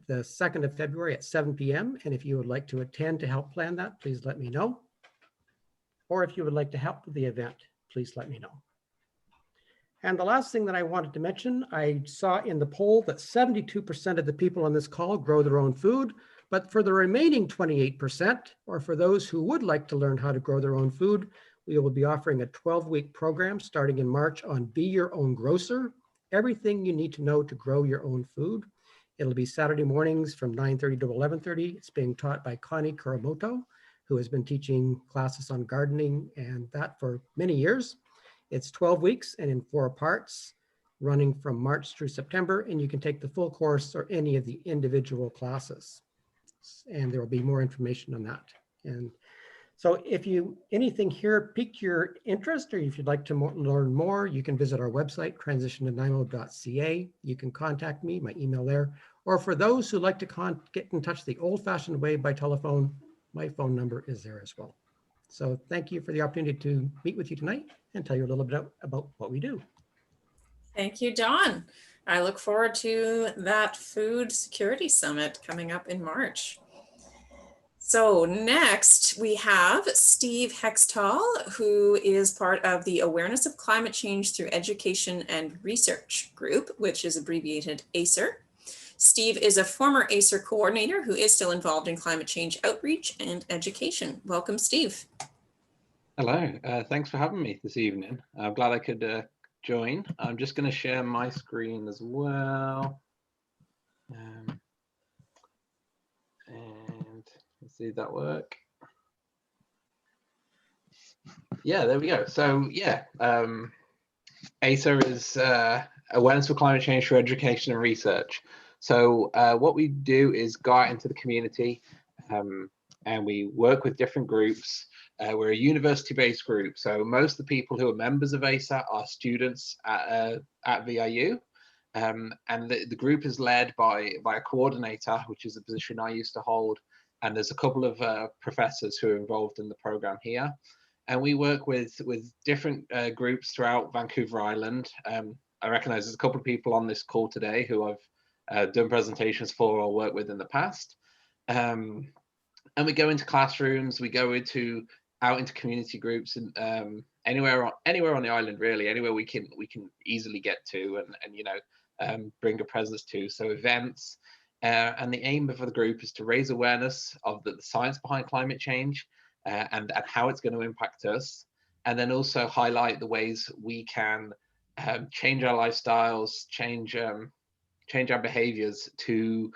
the 2nd of February at 7 p.m. And if you would like to attend to help plan that, please let me know. Or if you would like to help with the event, please let me know. And the last thing that I wanted to mention, I saw in the poll that 72% of the people on this call grow their own food, but for the remaining 28%, or for those who would like to learn how to grow their own food, we will be offering a 12-week program starting in March on Be Your Own Grocer, everything you need to know to grow your own food. It'll be Saturday mornings from 9:30 to 11:30. It's being taught by Connie Kuramoto, who has been teaching classes on gardening and that for many years. It's 12 weeks and in 4 parts, running from March through September, and you can take the full course or any of the individual classes. And there will be more information on that. And so if anything here piqued your interest, or if you'd like to learn more, you can visit our website, transitionnanaimo.ca. You can contact me, my email there. Or for those who like to get in touch the old-fashioned way by telephone, my phone number is there as well. So thank you for the opportunity to meet with you tonight and tell you a little bit about what we do. Thank you, Don. I look forward to that Food Security Summit coming up in March. So next we have Steve Hextall, who is part of the Awareness of Climate Change Through Education and Research group, which is abbreviated ACER. Steve is a former ACER coordinator who is still involved in climate change outreach and education. Welcome, Steve. Hello, thanks for having me this evening. I'm glad I could join. I'm just going to share my screen as well. And let's see if that work. Yeah, there we go. So yeah, ACER is Awareness for Climate Change Through Education and Research. So what we do is go out into the community and we work with different groups. We're a university-based group, so most of the people who are members of ACER are students at VIU, and the group is led by a coordinator, which is a position I used to hold, and there's a couple of professors who are involved in the program here, and we work with different groups throughout Vancouver Island. I recognize there's a couple of people on this call today who I've done presentations for or worked with in the past, and we go into classrooms, we go out into community groups, and anywhere on the island, really, anywhere we can easily get to and bring a presence to. So events, and the aim of the group is to raise awareness of the science behind climate change and how it's going to impact us, and then also highlight the ways we can change our lifestyles, change our behaviors to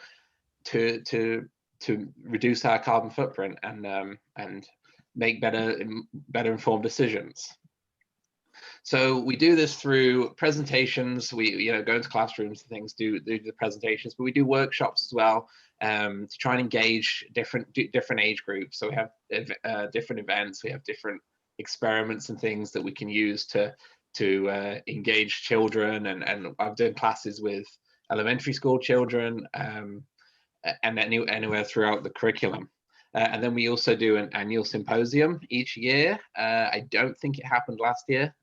reduce our carbon footprint and make better informed decisions. So we do this through presentations. We go into classrooms and things, do the presentations, but we do workshops as well to try and engage different age groups. So we have different events, we have different experiments and things that we can use to engage children. And I've done classes with elementary school children and anywhere throughout the curriculum. And then we also do an annual symposium each year. I don't think it happened last year,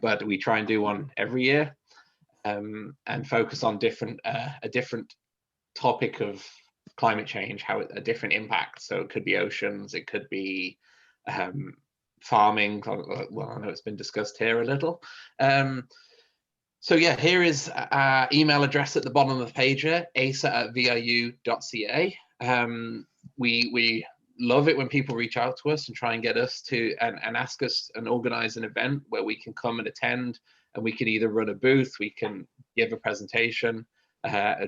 but we try and do one every year and focus on a different topic of climate change, a different impact. So it could be oceans, it could be farming. Well, I know it's been discussed here a little. So yeah, here is our email address at the bottom of the page here, acer@viu.ca. We love it when people reach out to us and try and get us to and ask us and organize an event where we can come and attend, and we can either run a booth, we can give a presentation,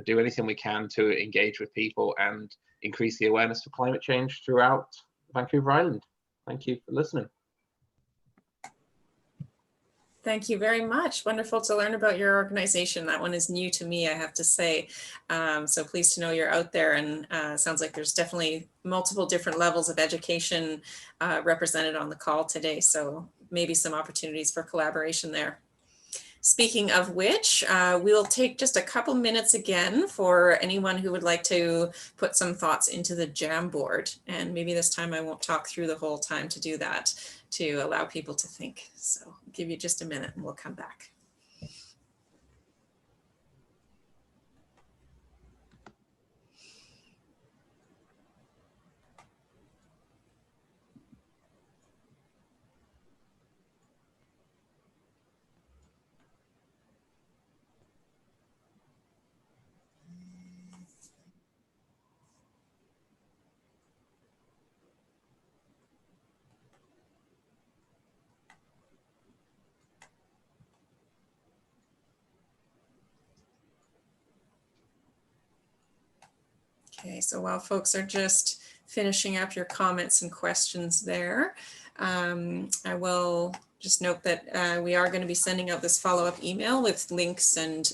do anything we can to engage with people and increase the awareness for climate change throughout Vancouver Island. Thank you for listening. Thank you very much. Wonderful to learn about your organization. That one is new to me, I have to say. So pleased to know you're out there, and sounds like there's definitely multiple different levels of education represented on the call today. So maybe some opportunities for collaboration there. Speaking of which, we'll take just a couple minutes again for anyone who would like to put some thoughts into the Jamboard. And maybe this time I won't talk through the whole time to do that, to allow people to think. So I'll give you just a minute and we'll come back. Okay, so while folks are just finishing up your comments and questions there, I will just note that we are going to be sending out this follow-up email with links and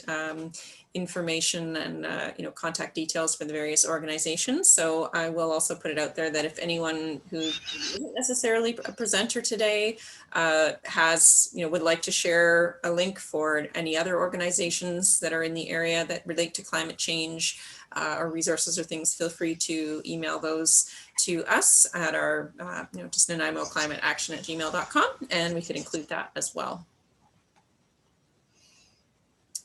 information and contact details for the various organizations. So I will also put it out there that if anyone who isn't necessarily a presenter today would like to share a link for any other organizations that are in the area that relate to climate change, or resources or things, feel free to email those to us at our, just Nanaimo Climate Action @gmail.com, and we could include that as well.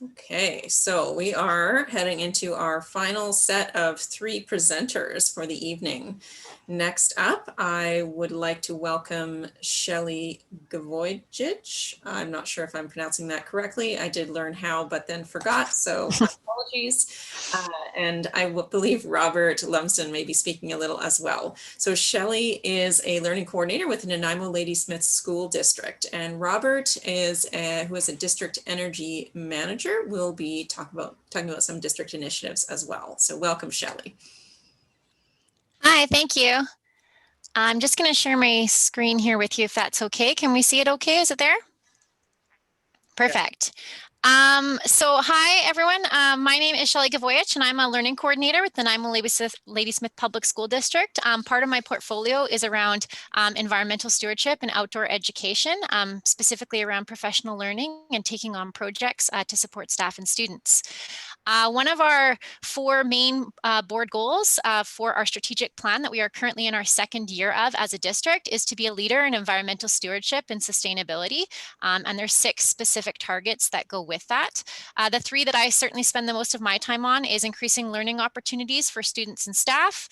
Okay, so we are heading into our final set of 3 presenters for the evening. Next up, I would like to welcome Shelley Gavojic. I'm not sure if I'm pronouncing that correctly. I did learn how, but then forgot, so apologies. And I believe Robert Lumsden may be speaking a little as well. So Shelley is a learning coordinator with the Nanaimo-Ladysmith School District, and Robert is who is a district energy manager. We'll be talking about some district initiatives as well. So welcome, Shelley. Hi, thank you. I'm just going to share my screen here with you if that's okay. Can we see it okay? Is it there? Perfect. So hi, everyone. My name is Shelley Gavojic, and I'm a learning coordinator with the Nanaimo-Ladysmith Public School District. Part of my portfolio is around environmental stewardship and outdoor education, specifically around professional learning and taking on projects to support staff and students. One of our 4 main board goals for our strategic plan that we are currently in our 2nd year of as a district is to be a leader in environmental stewardship and sustainability. And there's 6 specific targets that go with that. The 3 that I certainly spend the most of my time on is increasing learning opportunities for students and staff,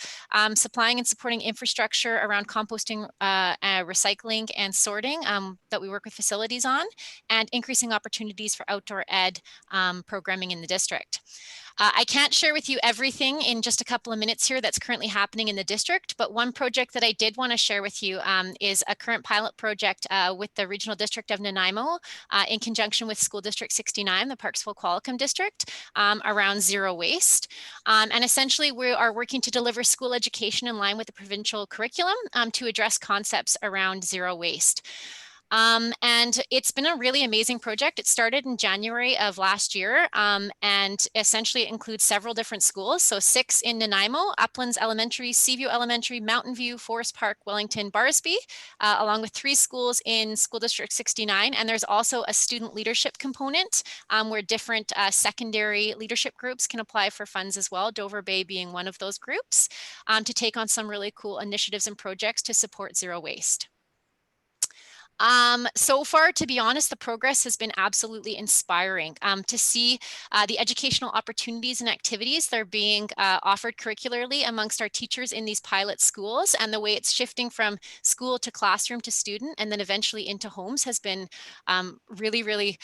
supplying and supporting infrastructure around composting, recycling and sorting that we work with facilities on, and increasing opportunities for outdoor ed programming in the district. I can't share with you everything in just a couple of minutes here that's currently happening in the district, but one project that I did want to share with you is a current pilot project with the Regional District of Nanaimo in conjunction with School District 69, the Parksville-Qualicum District, around zero waste. And essentially, we are working to deliver school education in line with the provincial curriculum to address concepts around zero waste. And it's been a really amazing project. It started in January of last year, and essentially it includes several different schools. So 6 in Nanaimo, Uplands Elementary, Seaview Elementary, Mountain View, Forest Park, Wellington, Barsby, along with 3 schools in School District 69. And there's also a student leadership component where different secondary leadership groups can apply for funds as well, Dover Bay being one of those groups, to take on some really cool initiatives and projects to support zero waste. So far, to be honest, the progress has been absolutely inspiring to see the educational opportunities and activities that are being offered curricularly amongst our teachers in these pilot schools, and the way it's shifting from school to classroom to student and then eventually into homes has been really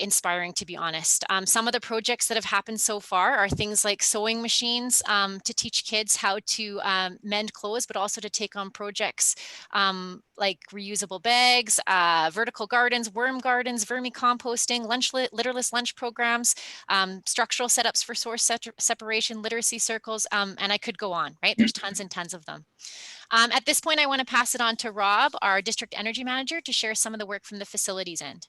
inspiring, to be honest. Some of the projects that have happened so far are things like sewing machines to teach kids how to mend clothes, but also to take on projects like reusable bags, vertical gardens, worm gardens, vermicomposting, litterless lunch programs, structural setups for source separation, literacy circles, and I could go on, right? There's tons and tons of them. At this point, I want to pass it on to Rob, our district energy manager, to share some of the work from the facilities end.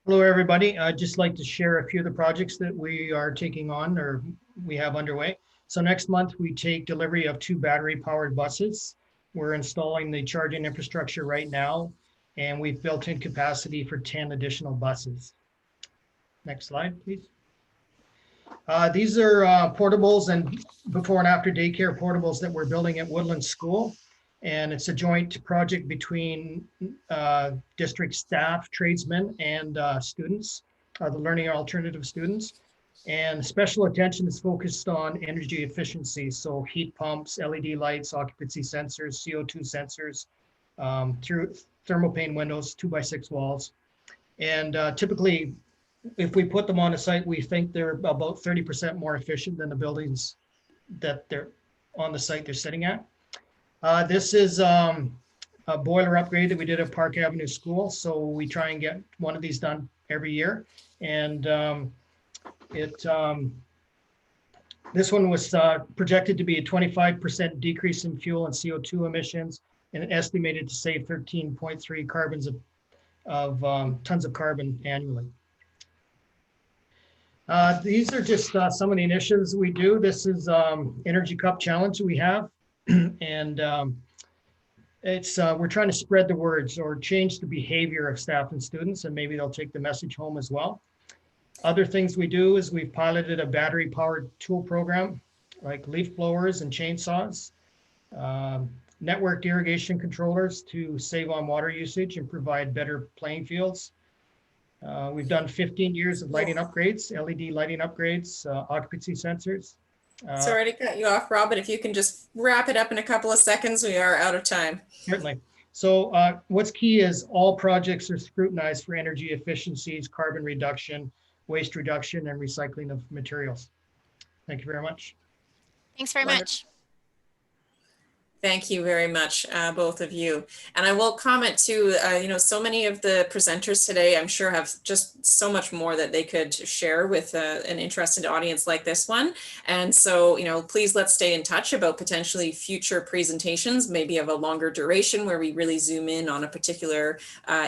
Hello, everybody. I'd just like to share a few of the projects that we are taking on or we have underway. So next month, we take delivery of 2 battery-powered buses. We're installing the charging infrastructure right now, and we've built in capacity for 10 additional buses. Next slide, please. These are portables and before and after daycare portables that we're building at Woodland School. And it's a joint project between district staff, tradesmen, and students, the learning alternative students. And special attention is focused on energy efficiency. So heat pumps, LED lights, occupancy sensors, CO2 sensors, through thermopane windows, 2x6 walls. And typically, if we put them on a site, we think they're about 30% more efficient than the buildings that they're on the site they're sitting at. This is a boiler upgrade that we did at Park Avenue School. So we try and get one of these done every year. And this one was projected to be a 25% decrease in fuel and CO2 emissions, and estimated to save 13.3 tons of carbon annually. These are just some of the initiatives we do. This is Energy Cup Challenge we have, and we're trying to spread the words or change the behavior of staff and students, and maybe they'll take the message home as well. Other things we do is we've piloted a battery-powered tool program, like leaf blowers and chainsaws, networked irrigation controllers to save on water usage and provide better playing fields. We've done 15 years of lighting upgrades, LED lighting upgrades, occupancy sensors. Sorry to cut you off, Rob, but if you can just wrap it up in a couple of seconds, we are out of time. Certainly. So what's key is all projects are scrutinized for energy efficiencies, carbon reduction, waste reduction, and recycling of materials. Thank you very much. Thanks very much. Thank you very much, both of you. And I will comment too, so many of the presenters today, I'm sure have just so much more that they could share with an interested audience like this one. And so, please let's stay in touch about potentially future presentations, maybe of a longer duration where we really zoom in on a particular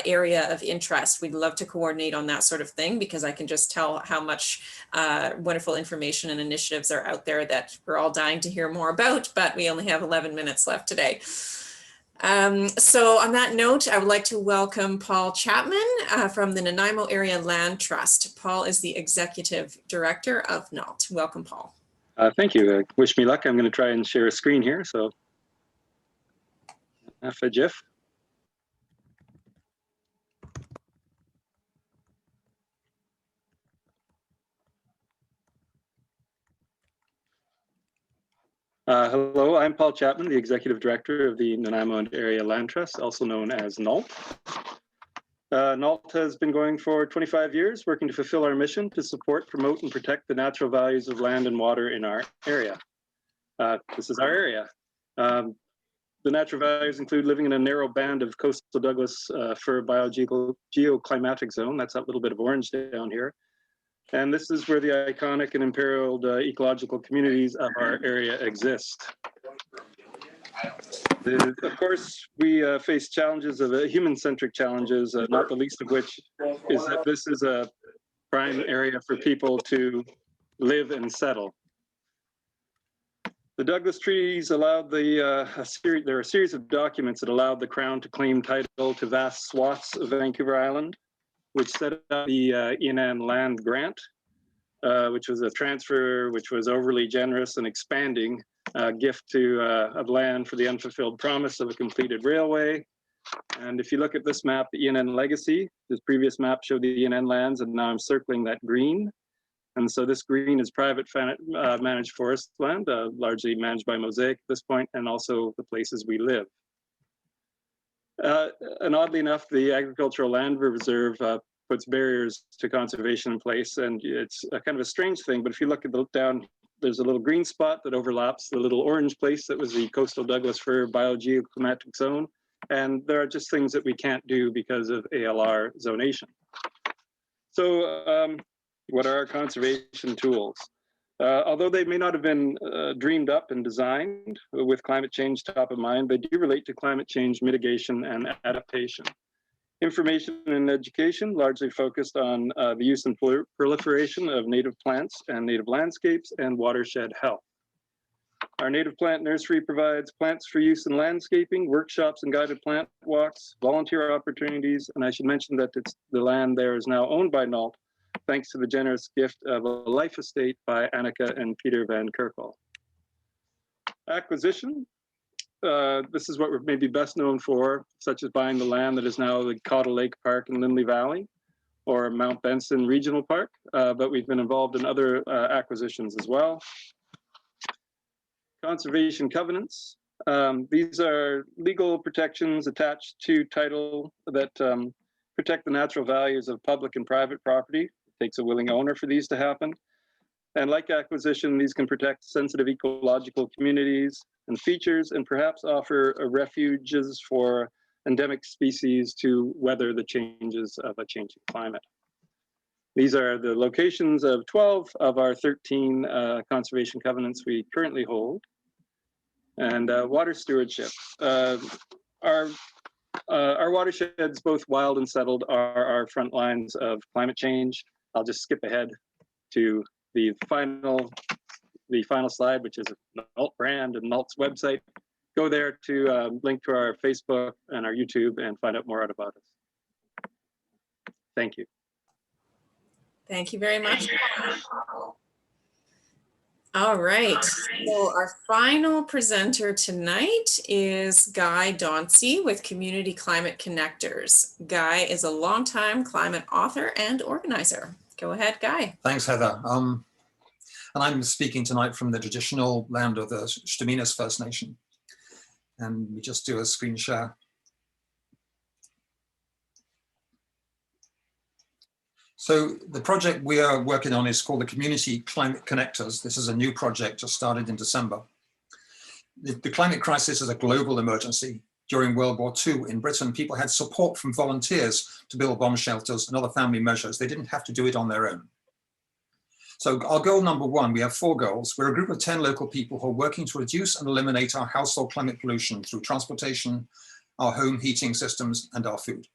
area of interest. We'd love to coordinate on that sort of thing, because I can just tell how much wonderful information and initiatives are out there that we're all dying to hear more about, but we only have 11 minutes left today. So on that note, I would like to welcome Paul Chapman from the Nanaimo Area Land Trust. Paul is the Executive Director of NALT. Welcome, Paul. Thank you. Wish me luck. I'm going to try and share a screen here. So, Jeff. Hello, I'm Paul Chapman, the Executive Director of the Nanaimo Area Land Trust, also known as NALT. NALT has been going for 25 years, working to fulfill our mission to support, promote, and protect the natural values of land and water in our area. This is our area. The natural values include living in a narrow band of coastal Douglas fir geoclimatic zone. That's that little bit of orange down here. And this is where the iconic and imperiled ecological communities of our area exist. Of course, we face challenges of human-centric challenges, not the least of which is that this is a prime area for people to live and settle. The Douglas treaties allowed there are a series of documents that allowed the Crown to claim title to vast swaths of Vancouver Island, which set up the Enan land grant, which was a transfer which was overly generous and expanding gift of land for the unfulfilled promise of a completed railway. And if you look at this map, the ENN legacy, this previous map showed the ENN lands, and now I'm circling that green. And so this green is private managed forest land, largely managed by Mosaic at this point, and also the places we live. And oddly enough, the Agricultural Land Reserve puts barriers to conservation in place, and it's a kind of a strange thing, but if you look at down, there's a little green spot that overlaps the little orange place that was the coastal Douglas fir biogeoclimatic zone, and there are just things that we can't do because of ALR zonation. So what are our conservation tools? Although they may not have been dreamed up and designed with climate change top of mind, they do relate to climate change mitigation and adaptation. Information and education, largely focused on the use and proliferation of native plants and native landscapes and watershed health. Our native plant nursery provides plants for use in landscaping, workshops and guided plant walks, volunteer opportunities, and I should mention that the land there is now owned by NALT, thanks to the generous gift of a life estate by Annika and Peter Van Kerkel. Acquisition. This is what we're maybe best known for, such as buying the land that is now the Caudle Lake Park in Lindley Valley or Mount Benson Regional Park, but we've been involved in other acquisitions as well. Conservation covenants. These are legal protections attached to title that protect the natural values of public and private property. It takes a willing owner for these to happen. And like acquisition, these can protect sensitive ecological communities and features, and perhaps offer refuges for endemic species to weather the changes of a changing climate. These are the locations of 12 of our 13 conservation covenants we currently hold. And water stewardship. Our watersheds, both wild and settled, are our front lines of climate change. I'll just skip ahead to the final slide, which is a NALT brand and NALT's website. Go there to link to our Facebook and our YouTube and find out more about us. Thank you. Thank you very much. All right, so our final presenter tonight is Guy Dauncey with Community Climate Connectors. Guy is a longtime climate author and organizer. Go ahead, Guy. Thanks, Heather. And I'm speaking tonight from the traditional land of the Shtaminas First Nation. And we just do a screen share. So the project we are working on is called the Community Climate Connectors. This is a new project just started in December. The climate crisis is a global emergency. During World War II in Britain, people had support from volunteers to build bomb shelters and other family measures. They didn't have to do it on their own. So our goal number one, we have 4 goals. We're a group of 10 local people who are working to reduce and eliminate our household climate pollution through transportation, our home heating systems, and our food.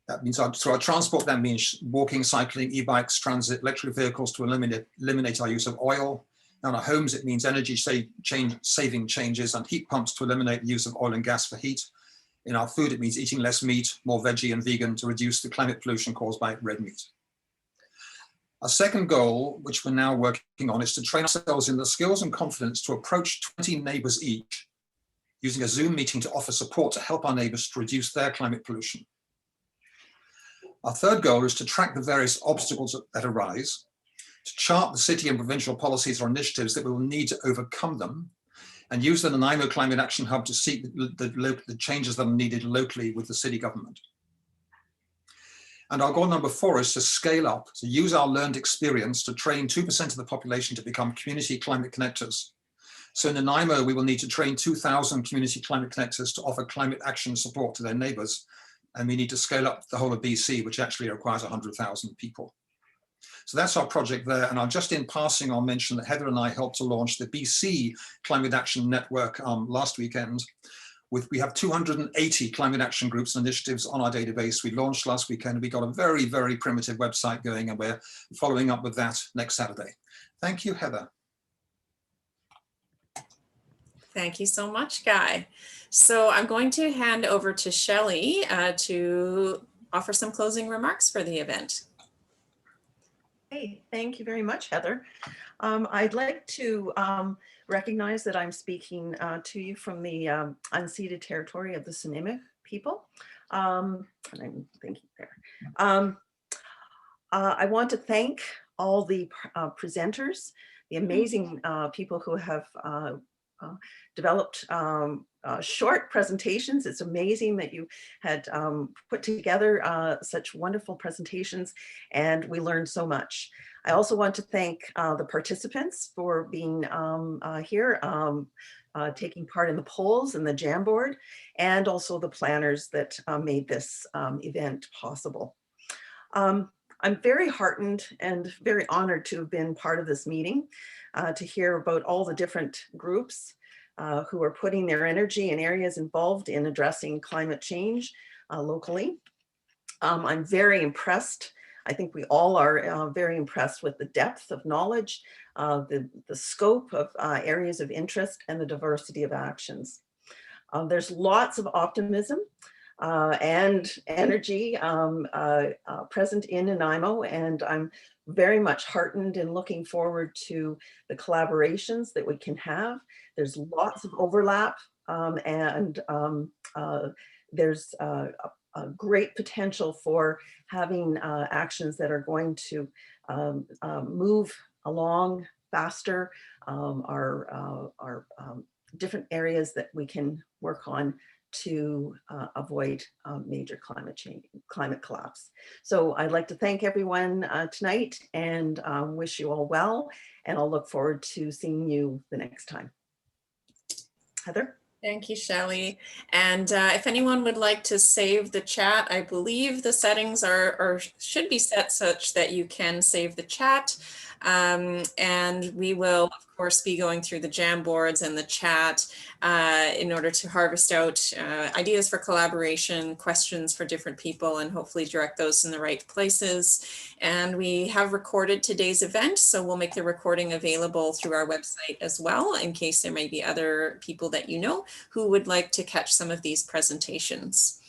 That means through our transport, that means walking, cycling, e-bikes, transit, electric vehicles to eliminate our use of oil. In our homes, it means energy saving changes and heat pumps to eliminate the use of oil and gas for heat. In our food, it means eating less meat, more veggie and vegan to reduce the climate pollution caused by red meat. Our second goal, which we're now working on, is to train ourselves in the skills and confidence to approach 20 neighbors each, using a Zoom meeting to offer support to help our neighbors to reduce their climate pollution. Our third goal is to track the various obstacles that arise, to chart the city and provincial policies or initiatives that we will need to overcome them, and use the Nanaimo Climate Action Hub to seek the changes that are needed locally with the city government. And our goal number 4 is to scale up, to use our learned experience to train 2% of the population to become community climate connectors. So in Nanaimo, we will need to train 2,000 community climate connectors to offer climate action support to their neighbors. And we need to scale up the whole of BC, which actually requires 100,000 people. So that's our project there. And just in passing, I'll mention that Heather and I helped to launch the BC Climate Action Network last weekend. We have 280 climate action groups and initiatives on our database. We launched last weekend. We got a very, very primitive website going, and we're following up with that next Saturday. Thank you, Heather. Thank you so much, Guy. So I'm going to hand over to Shelley to offer some closing remarks for the event. Hey, thank you very much, Heather. I'd like to recognize that I'm speaking to you from the unceded territory of the Nanaimo people. And I'm thinking there. I want to thank all the presenters, the amazing people who have developed short presentations. It's amazing that you had put together such wonderful presentations, and we learned so much. I also want to thank the participants for being here, taking part in the polls and the Jamboard, and also the planners that made this event possible. I'm very heartened and very honored to have been part of this meeting, to hear about all the different groups who are putting their energy in areas involved in addressing climate change locally. I'm very impressed. I think we all are very impressed with the depth of knowledge, the scope of areas of interest, and the diversity of actions. There's lots of optimism and energy present in Nanaimo, and I'm very much heartened and looking forward to the collaborations that we can have. There's lots of overlap, and there's a great potential for having actions that are going to move along faster, our different areas that we can work on to avoid major climate collapse. So I'd like to thank everyone tonight and wish you all well, and I'll look forward to seeing you the next time. Heather? Thank you, Shelley. And if anyone would like to save the chat, I believe the settings should be set such that you can save the chat. And we will, of course, be going through the Jamboards and the chat in order to harvest out ideas for collaboration, questions for different people, and hopefully direct those in the right places. And we have recorded today's event, so we'll make the recording available through our website as well, in case there may be other people that you know who would like to catch some of these presentations.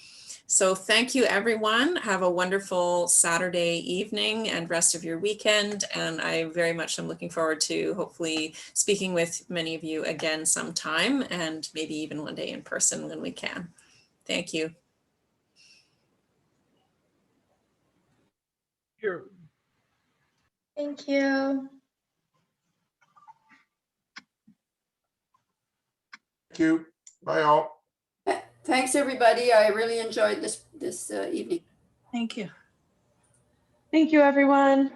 So thank you, everyone. Have a wonderful Saturday evening and rest of your weekend. And I very much am looking forward to hopefully speaking with many of you again sometime, and maybe even one day in person when we can. Thank you. Here. Thank you. Thank you. Bye all. Thanks, everybody. I really enjoyed this evening. Thank you. Thank you, everyone.